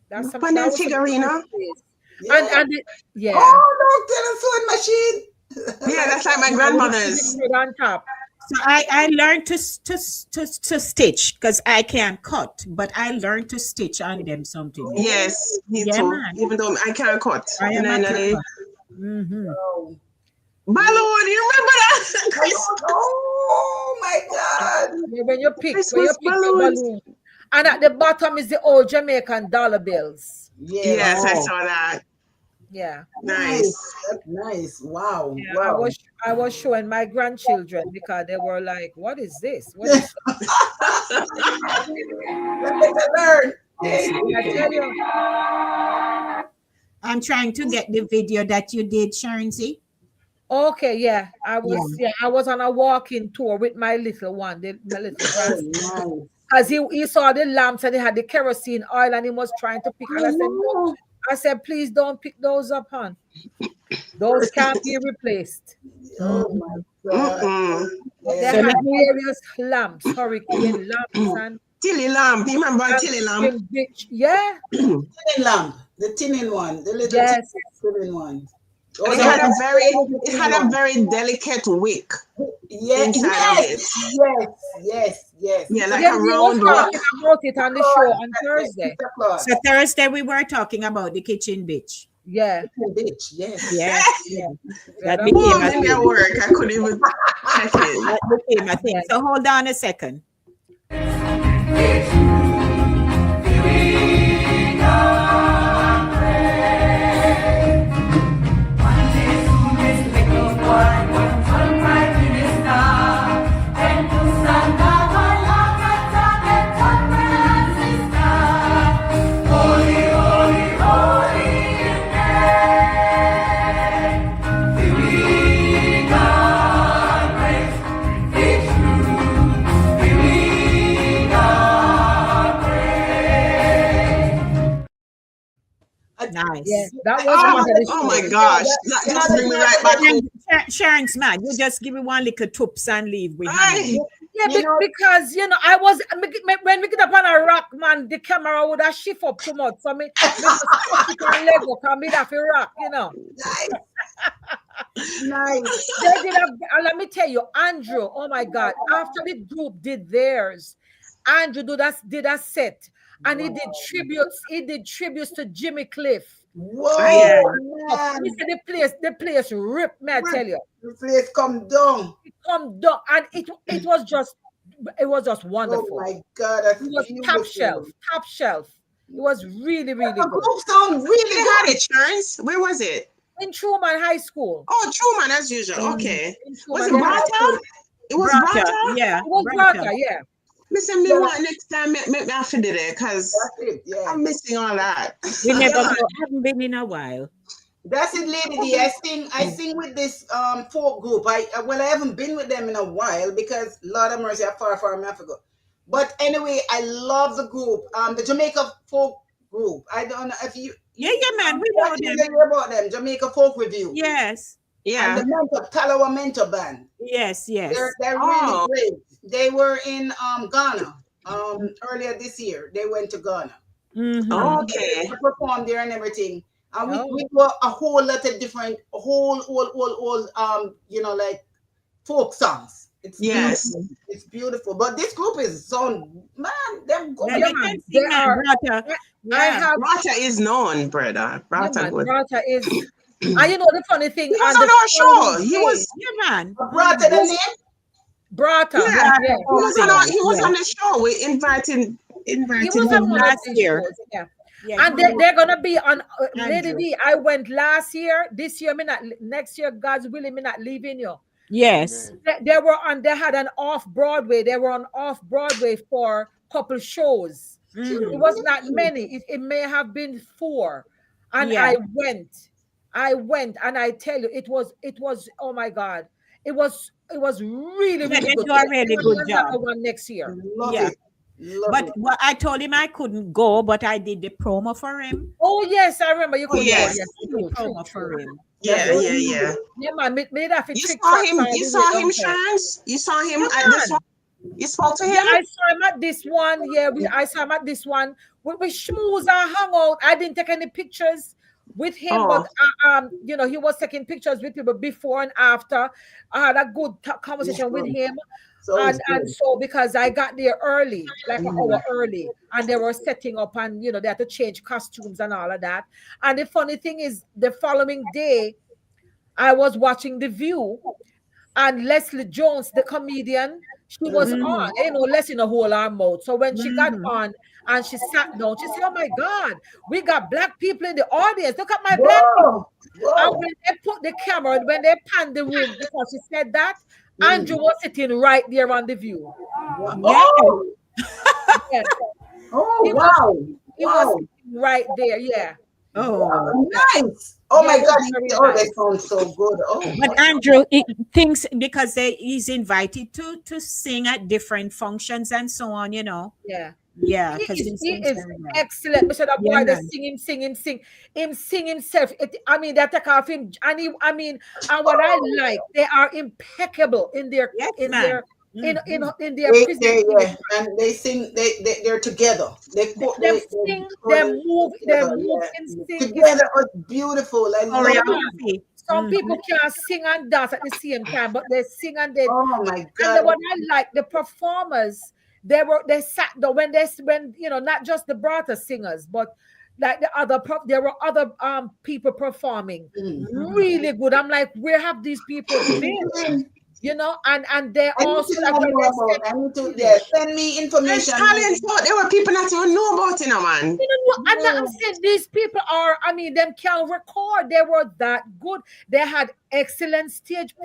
That's Look on that figurine. And yeah. Oh, look, there's a sewing machine. Yeah, that's like my grandmother's. On top. So I learned to stitch because I can't cut, but I learned to stitch on them something. Yes, me Yeah, too. man. Even though I can't cut. I am And a I- cooker. Mhm. Oh. Balloon, you remember that? Oh my God. When you pick Christmas the balloons. balloon. And at the bottom is the old Jamaican dollar bills. Yeah. Yes, I Oh, saw that. Yeah. Nice. That's nice. Wow. Yeah, Wow. I was showing my grandchildren because they were like, "What is this? What is this?" Let me learn. I tell you, I'm trying to get the video that you did, Sharon Z. okay, yeah, I was on a walking tour with my little one, my little grandson. Nice. Because he saw the lamps and he had the kerosene oil and he was trying to pick. And I said, no. I said, please don't pick those up, hon. Those can't be replaced. Oh my God. They Yeah. had various lamps, hurricane lamps and Tilly lamp. You remember Tilly lamp? yeah. Tinning lamp, the tinning one, the little Yes. tinning one. It had a very delicate wick. Yes, inside of yes. Yeah, like Yeah, a we were round wick. talking about it on the show on Thursday. So Thursday we were talking about the kitchen bitch. Yeah. Bitch, yes. Yeah. That Yeah, became Oh, a maybe thing. at work. I couldn't even check it. That became a thing. So hold on a second. Nice. Yeah, that was one of the Oh my gosh. That just bring me right back home. Sharon's mad. You just give me one little tups and leave with Aye. Yeah, because I was when we get up on a rock, man, the camera would have shift up too much. So me just put it on Lego, can be that for rock, Nice. They did let me tell you, Andrew, oh my God, after the group did theirs, Andrew did a set and he did tributes to Jimmy Cliff. Whoa, Yeah. man. He said the place ripped, may I tell you. The place come down. It come down and it was just wonderful. Oh my God, that's It was beautiful. top shelf. It was really, really The good. group sound They really had good. it, Charles. Where was it? In Truman High School. Oh, Truman, as usual. Okay. In Was Truman it High School. Brata? It was Brata. Brata? Yeah. It was Brata. Brata, yeah. Listen, me want next time make me have to do that because That's it, yeah. I'm missing all that. We never go. Haven't been in a while. That's it, Lady D. I sing with this folk group. I haven't been with them in a while because Lord have mercy, I'm far me, I forgot. But anyway, I love the group. The Jamaica folk group. I don't know if you Yeah, man. We know them. hear about them. Jamaica Folk Review. Yes. Yeah. And the Talawa Mentor Band. Yes, yes. They're really great. They were in Ghana earlier this year. They went to Ghana. Okay. They performed there and everything. And we do a whole lot of different, whole you know, like folk songs. It's beautiful. It's beautiful. But this group is so, man, they're good. Yeah, they can sing, man. Brata is known, brother. Brata good. Brata is. And you know the funny thing, he was on our show. He was, man. Brata the name? Brata. Yeah, he was on the show. We invited he was him on last year. Shows, yeah. And they're gonna be on Lady D. I went last year. This year, me not. Next year, God's willing, me not leaving you. Yes. They were on. They had an off Broadway. They were on off Broadway for a couple shows. It was not many. It may have been 4, and I went, and I tell you, it was. Oh my God, it was really good. They do a really good job. One next year. But well, I told him I couldn't go, but I did the promo for him. Oh yes, I remember you could. Yes, the promo for him. Yeah. Yeah, man, made that You saw him, Shans? You saw him at this one? You spoke to him? Yeah, I saw him at this one. Yeah, I saw him at this one. We schmooze and hung out. I didn't take any pictures with him, but you know, he was taking pictures with people before and after. I had a good conversation with him. And so because I got there early, like an hour early, and they were setting up, and you know, they had to change costumes and all of that. And the funny thing is, the following day, I was watching The View, and Leslie Jones, the comedian, she was on. You know, Leslie in a whole arm mode. So when she got on and she sat down, she said, "Oh my God, we got black people in the audience. Look at my black people." And when they put the camera, when they panned the room, because she said that, Andrew was sitting right there on The View. Yes. He was right there, yeah. Oh, nice. Oh my God. Oh, that sounds so good. Oh, but Andrew, it thinks because he's invited to sing at different functions and so on, you know. Yeah, because he is excellent. Mr. That boy, they sing himself. I mean, they take off him, and and what I like, they are impeccable in their in their presentation. And they sing. They're together. They sing, they move and sing together. It's beautiful. Some people can't sing and dance at the same time, but they sing and they. Oh my God! And what I like, the performers. They sat down when you know, not just the Brata singers, but like there were other people performing really good. I'm like, where have these people been? You know, and they also send me information. There were people that don't know about it, man. I'm saying these people are. I mean, them can record. They were that good. They had excellent stage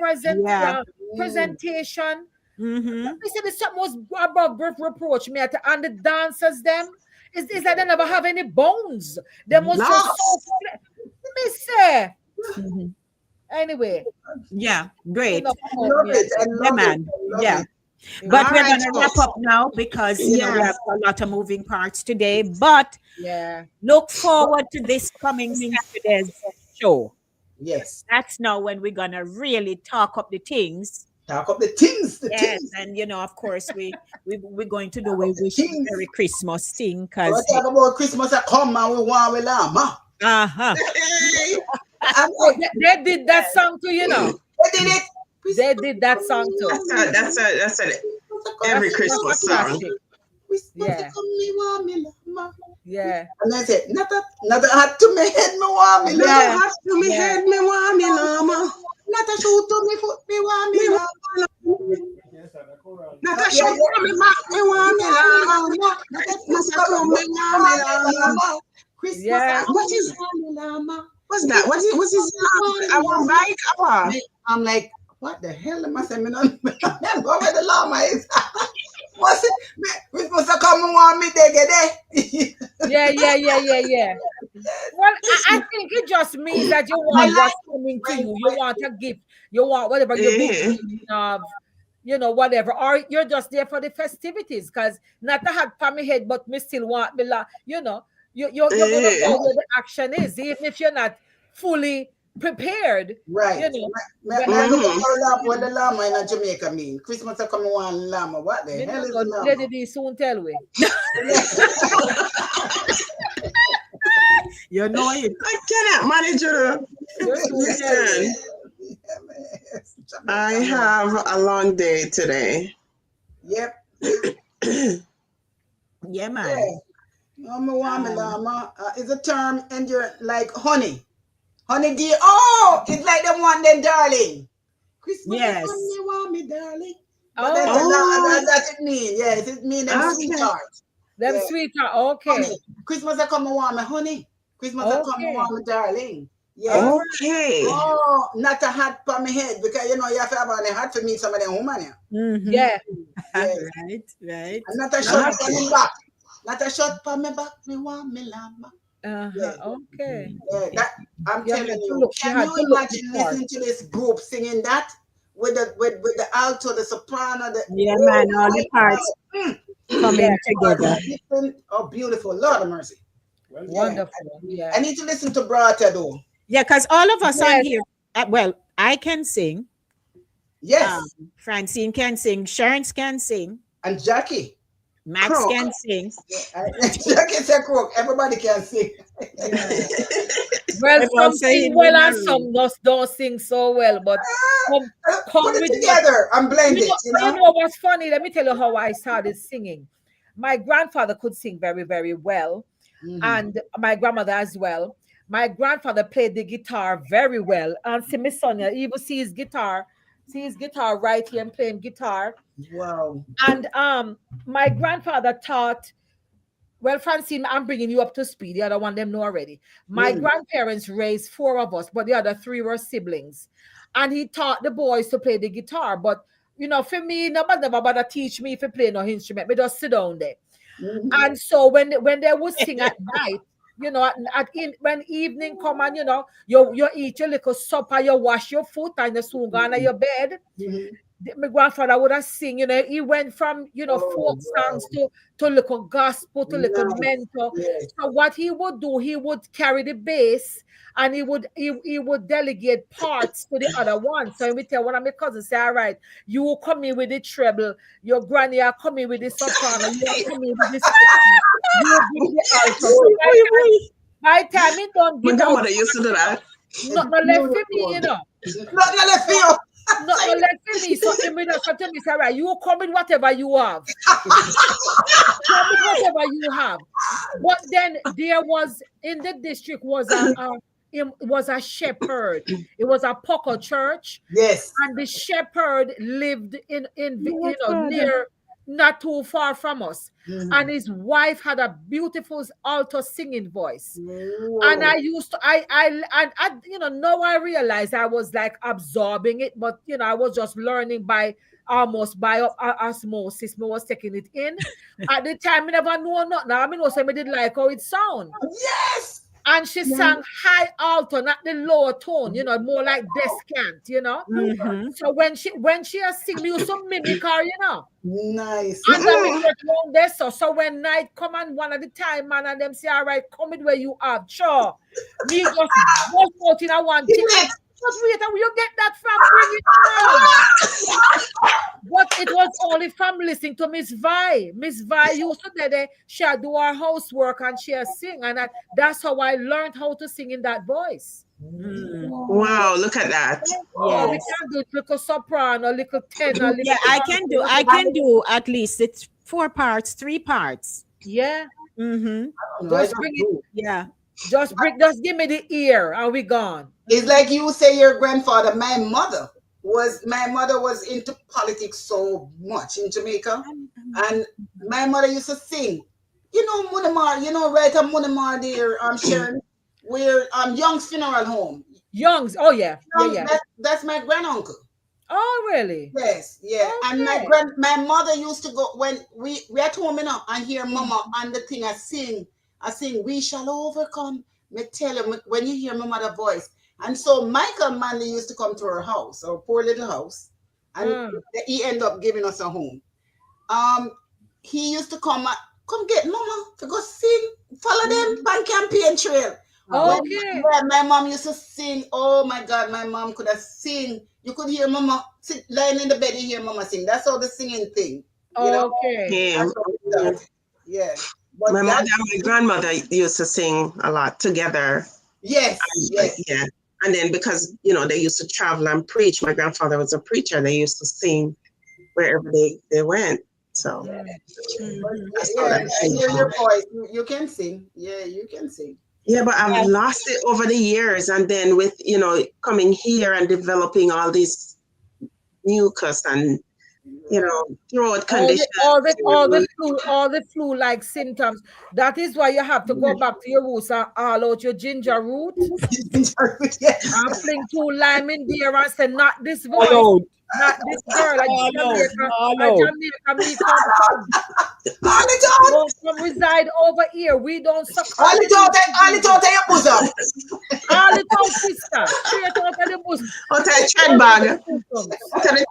presentation. They said the something was above reproach me and the dancers them is that they never have any bones. They must just say. Anyway. Yeah, great. I love it. Yeah. But we're gonna wrap up now because you know we have a lot of moving parts today. But look forward to this coming Saturday's show. Yes. That's now when we're gonna really talk up the things. Things. And you know, of course, we're going to do a Merry Christmas thing because we talk about Christmas at come and we want we lamb. They did that song too, you know. They did it. They did that song too. That's every Christmas song. Yeah. And I said, not a hat to me head, me want me. Not a hat to me head, me want me llama. Not a shoe to me foot, me want me llama. Not a shoe to me back, me want me llama. Not a shoe me want me llama. Christmas, what is llama? What's that? What's his llama? I want bike. I'm like, what the hell am I saying? I don't remember where the llama is. What's it? Christmas come and want me there. Yeah. Well, I think it just means that you want what's coming to you. You want a gift. You want whatever you're thinking of, you know, whatever. Or you're just there for the festivities because not to have for me head, but me still want me, you know, you're going to know where the action is, even if you're not fully prepared. Right. You know, What the llama in Jamaica mean? Christmas are coming one llama. What the hell is a llama? Lady D soon tell we. You know it. I cannot manage it. Listen, I have a long day today. Yep. Yeah, man. Llama is a term and you're like honey. Honey dear. Oh, it's like the one then, darling. Christmas Yes. come, you want me, darling. But Oh. that's it mean. Yes, it mean them sweetheart. Them Yeah. sweetheart. Okay. Honey. Christmas I come, you want me, honey. Christmas I come, you want me, darling. Yeah. Okay. Oh, not a hat for my head because you know you have to have a hat for me, some of them women. Mhm. Yeah. Yes. Right. And not a shot for me back. Not a shot for me back. Me want me llama. Yeah. Okay. Yeah, that I'm You telling had to you. look- you Can had you to look imagine the part. listening to this group singing that with the alto, the soprano, the Yeah, man. All the parts coming together. Oh, beautiful! Lord of mercy. Wonderful. Yeah. I need to listen to Brata though. Yeah, because all of us on Yes. here, well, I can sing. Yes, Francine can sing. Sharon's can sing. and Jackie. Max Crook. can sing. Jackie said, "Crook." Everybody can sing. Well, Everyone some say sing in well the and room. some just don't sing so well. But come Put it with what together and blend you it. know, You you know. know what's funny? Let me tell you how I started singing. My grandfather could sing very, very well, and my grandmother as well. My grandfather played the guitar very well. And see Miss Sonia, you even see his guitar right here and playing guitar. Wow. And my grandfather taught. Well, Francine, I'm bringing you up to speed. The other one, them know already. My grandparents raised four of us, but the other three were siblings. And he taught the boys to play the guitar. But, you know, for me, nobody never bother teach me if you play no instrument. Me just sit down there. And so when they would sing at night, you know, when evening come and, you know, you eat your little supper, you wash your foot and you soon go on your bed. My grandfather would have sing, you know, he went from, you know, folk songs to little gospel, to little mentor. Yes. So what he would do, he would carry the bass and he would delegate parts to the other one. So he would tell one of my cousins, say, all right, you come in with the treble, your granny are coming with the soprano, you are coming with the soprano, you bring the alto. So by the time he don't My give out, grandmother used to do that. not left for me, you know. Not left for you. Not left for me. So him with us to me, say, right, you come with whatever you have. Come with whatever you have. But then there was in the district was a shepherd. It was a Poco church, Yes. and the shepherd lived in you know near, not too far from us. And his wife had a beautiful alto singing voice. And I used to, I you know, now I realized I was like absorbing it, but you know, I was just learning almost by osmosis. I was taking it in. At the time, I never know nothing. I mean, also, I did like how it sound. Yes. And she sang high alto, not the lower tone, you know, more like descant, you know. So when she sing, me also mimic her, you know. Nice. And then we get around there. So when night come and one at the time, man, and them say, all right, come with where you are. Sure. Me just walk out in a one thing. Just wait, and you get that from bring it down. But it was only from listening to Miss Vi. Miss Vi used to there, she do her housework and she sing. And that's how I learned how to sing in that voice. Wow, look at that. Oh, we can do little soprano, little tenor, little Yeah, I can do at least it's 4 parts, 3 parts. Yeah. Just bring it. Yeah. Just give me the ear and we gone. It's like you say your grandfather. My mother was into politics so much in Jamaica, and my mother used to sing. You know, Munimar, you know, right on Munimar there, Sharon, where Young's funeral home. Young's, oh yeah. That's my granduncle. Oh really? Yes, yeah. Okay. And my mother used to go when we at home, you know, and hear Mama on the thing. I sing, we shall overcome. Me tell you, when you hear my mother's voice. And so Michael Manley used to come to our house, our poor little house, and he ended up giving us a home. He used to come get Mama to go sing, follow them on campaign trail. Okay. Yeah, my mom used to sing. Oh my God, my mom could have sing. You could hear mama sit lying in the bed, you hear mama sing. That's all the singing thing. You know? Okay. Yeah. That's how it does. Yeah. But My that, mother and my grandmother used to sing a lot together. yes, yes. Yeah. And then because, they used to travel and preach, my grandfather was a preacher, they used to sing wherever they went. So that's how Yeah, that I came hear from. your voice. You can sing. Yeah, you can sing. Yeah, but I've lost it over the years. And then with, coming here and developing all these mucus and, throat conditions. All the flu like symptoms. That is why you have to go back to your roots and all out your ginger root. Yes. And fling 2 lime in there and say, not this voice, All not this girl. A Jamaica me come from. Don't come reside over here. We don't suck All it out of your bosom. all it out, sister. Straight out of the bush. Out of the tread bag. Out of the tread bag.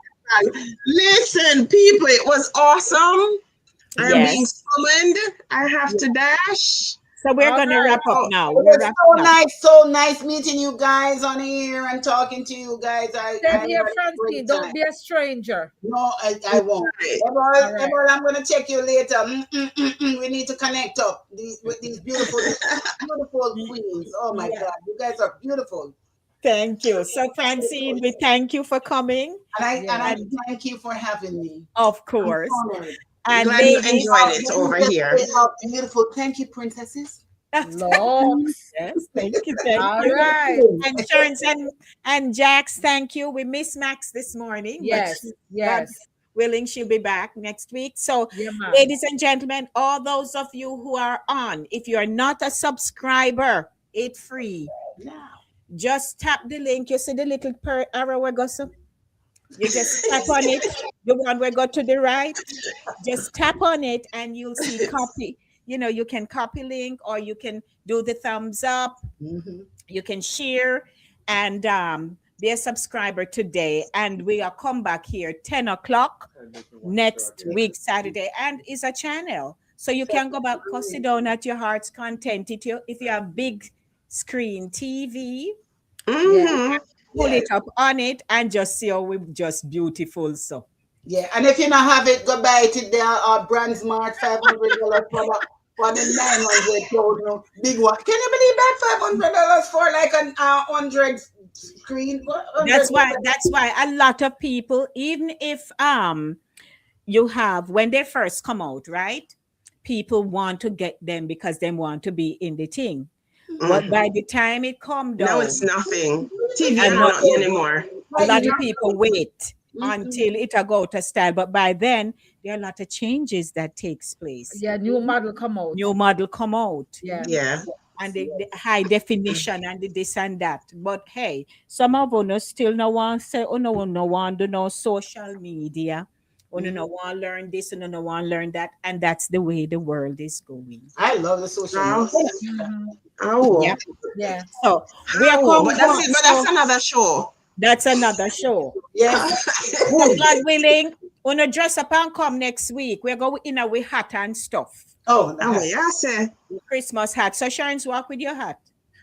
Listen, people, it was awesome. I'm being summoned. I have to dash. So we're going to wrap up now. It was so nice meeting you guys on here and talking to you guys. Stay here, Francine. Don't be a stranger. No, I won't. Emerald, I'm going to check you later. We need to connect up with these beautiful queens. Oh my God, you guys are beautiful. Thank you. So, Francine, we thank you for coming. And I thank you for having me. Of course. And glad you enjoyed it over here. Beautiful. Thank you, princesses. Locks. Yes, thank you. All right. And Terrence and Jax, thank you. We missed Max this morning. Yes. God willing, she'll be back next week. So, ladies and gentlemen, all those of you who are on, if you are not a subscriber, it's free. Just tap the link. You see the little arrow where goes up? You just tap on it, the one where go to the right. Just tap on it and you'll see copy. You can copy link or you can do the thumbs up. You can share and be a subscriber today. And we are come back here 10 o'clock next week, Saturday. And it's a channel. So you can go back, go sit down at your heart's content. If you have big screen TV, pull it up on it and just see how we're just beautiful. So and if you not have it, go buy it there. Our brand smart $500 for the 900 big one. Can you believe that $500 for like an 100 screen? That's why a lot of people, even if you have when they first come out, right? People want to get them because they want to be in the thing. But by the time it comes down, now it's nothing. TV is not anymore. A lot of people wait until it go to style. But by then, there are a lot of changes that takes place. Yeah, new model come out. Yeah. And the high definition and the this and that. But hey, some of us still no want say, no want to know social media. No want to learn this, no want to learn that. And that's the way the world is going. I love the social media. Yeah. So we are going. But that's another show. That's another show. Yeah. God willing, when you dress up and come next week, we're going with hat and stuff. Oh, say Christmas hat. So Sharon's walk with your hat.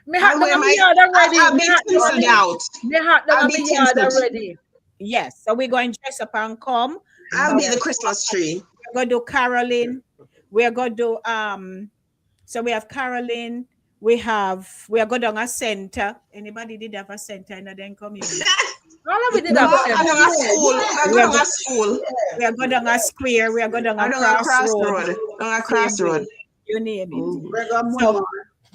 Me hat done my yard already. I'll be tinselled out. Me hat done my yard already. Yes. So we're going to dress up and come. I'll be the Christmas tree. We're going to do Caroline. We're going to do so we have Caroline. We are going to a center. Anybody did have a center in the community? We did have a school. We are going to a square. We are going to a crossroad. On a crossroad. You name it. So,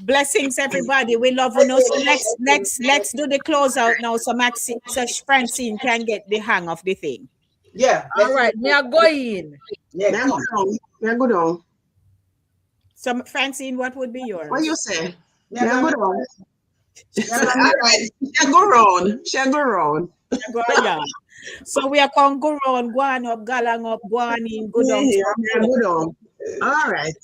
blessings, everybody. We love you. So let's do the closeout now. So Francine can get the hang of the thing. Yeah. All right. Me are going. Yeah. Me go down. So Francine, what would be yours? What you say? Yeah, go down. All right. She go round. So we are going to go round, go on up, galang up, go on in, go down. Go down. All right.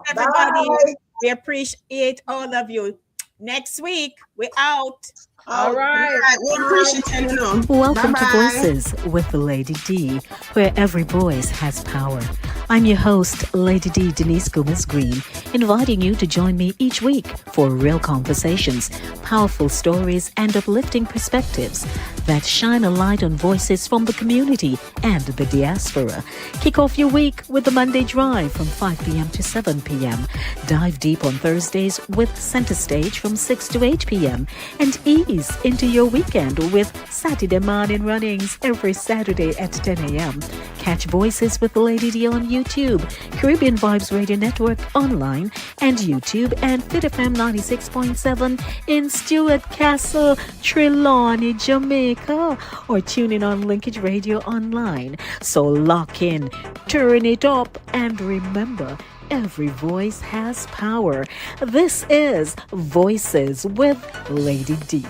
Everybody, Bye. we appreciate all of you. Next week, we're out. All right. We appreciate you. Welcome Bye-bye. to Voices with the Lady D, where every voice has power. I'm your host, Lady D Denise Gomez Green, inviting you to join me each week for real conversations, powerful stories, and uplifting perspectives that shine a light on voices from the community and the diaspora. Kick off your week with the Monday Drive from 5 p.m. to 7 p.m. Dive deep on Thursdays with Center Stage from 6 to 8 p.m. And ease into your weekend with Saturday Morning Runnings every Saturday at 10 a.m. Catch Voices with Lady D on YouTube, Caribbean Vibes Radio Network online and YouTube, and Fit FM 96.7 in Stuart Castle, Trelawney, Jamaica, or tune in on Linkage Radio online. So lock in, turn it up, and remember, every voice has power. This is Voices with Lady D.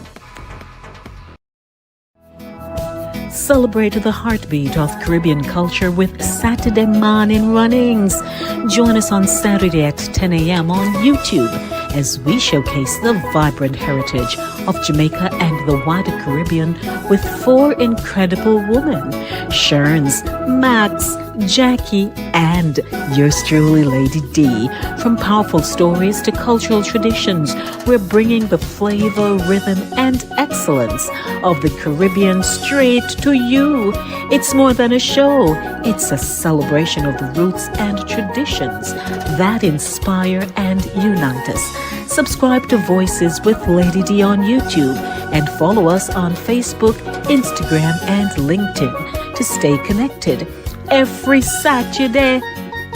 Celebrate the heartbeat of Caribbean culture with Saturday Morning Runnings. Join us on Saturday at 10 a.m. on YouTube as we showcase the vibrant heritage of Jamaica and the wider Caribbean with 4 incredible women: Sherns, Max, Jackie, and yours truly, Lady D. From powerful stories to cultural traditions, we're bringing the flavor, rhythm, and excellence of the Caribbean straight to you. It's more than a show. It's a celebration of the roots and traditions that inspire and unite us. Subscribe to Voices with Lady D on YouTube and follow us on Facebook, Instagram, and LinkedIn to stay connected. Every Saturday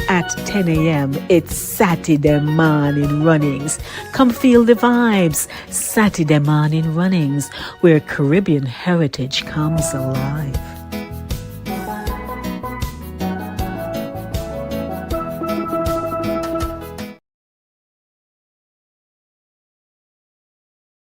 at 10 a.m. it's Saturday Morning Runnings. Come feel the vibes. Saturday Morning Runnings, where Caribbean heritage comes alive.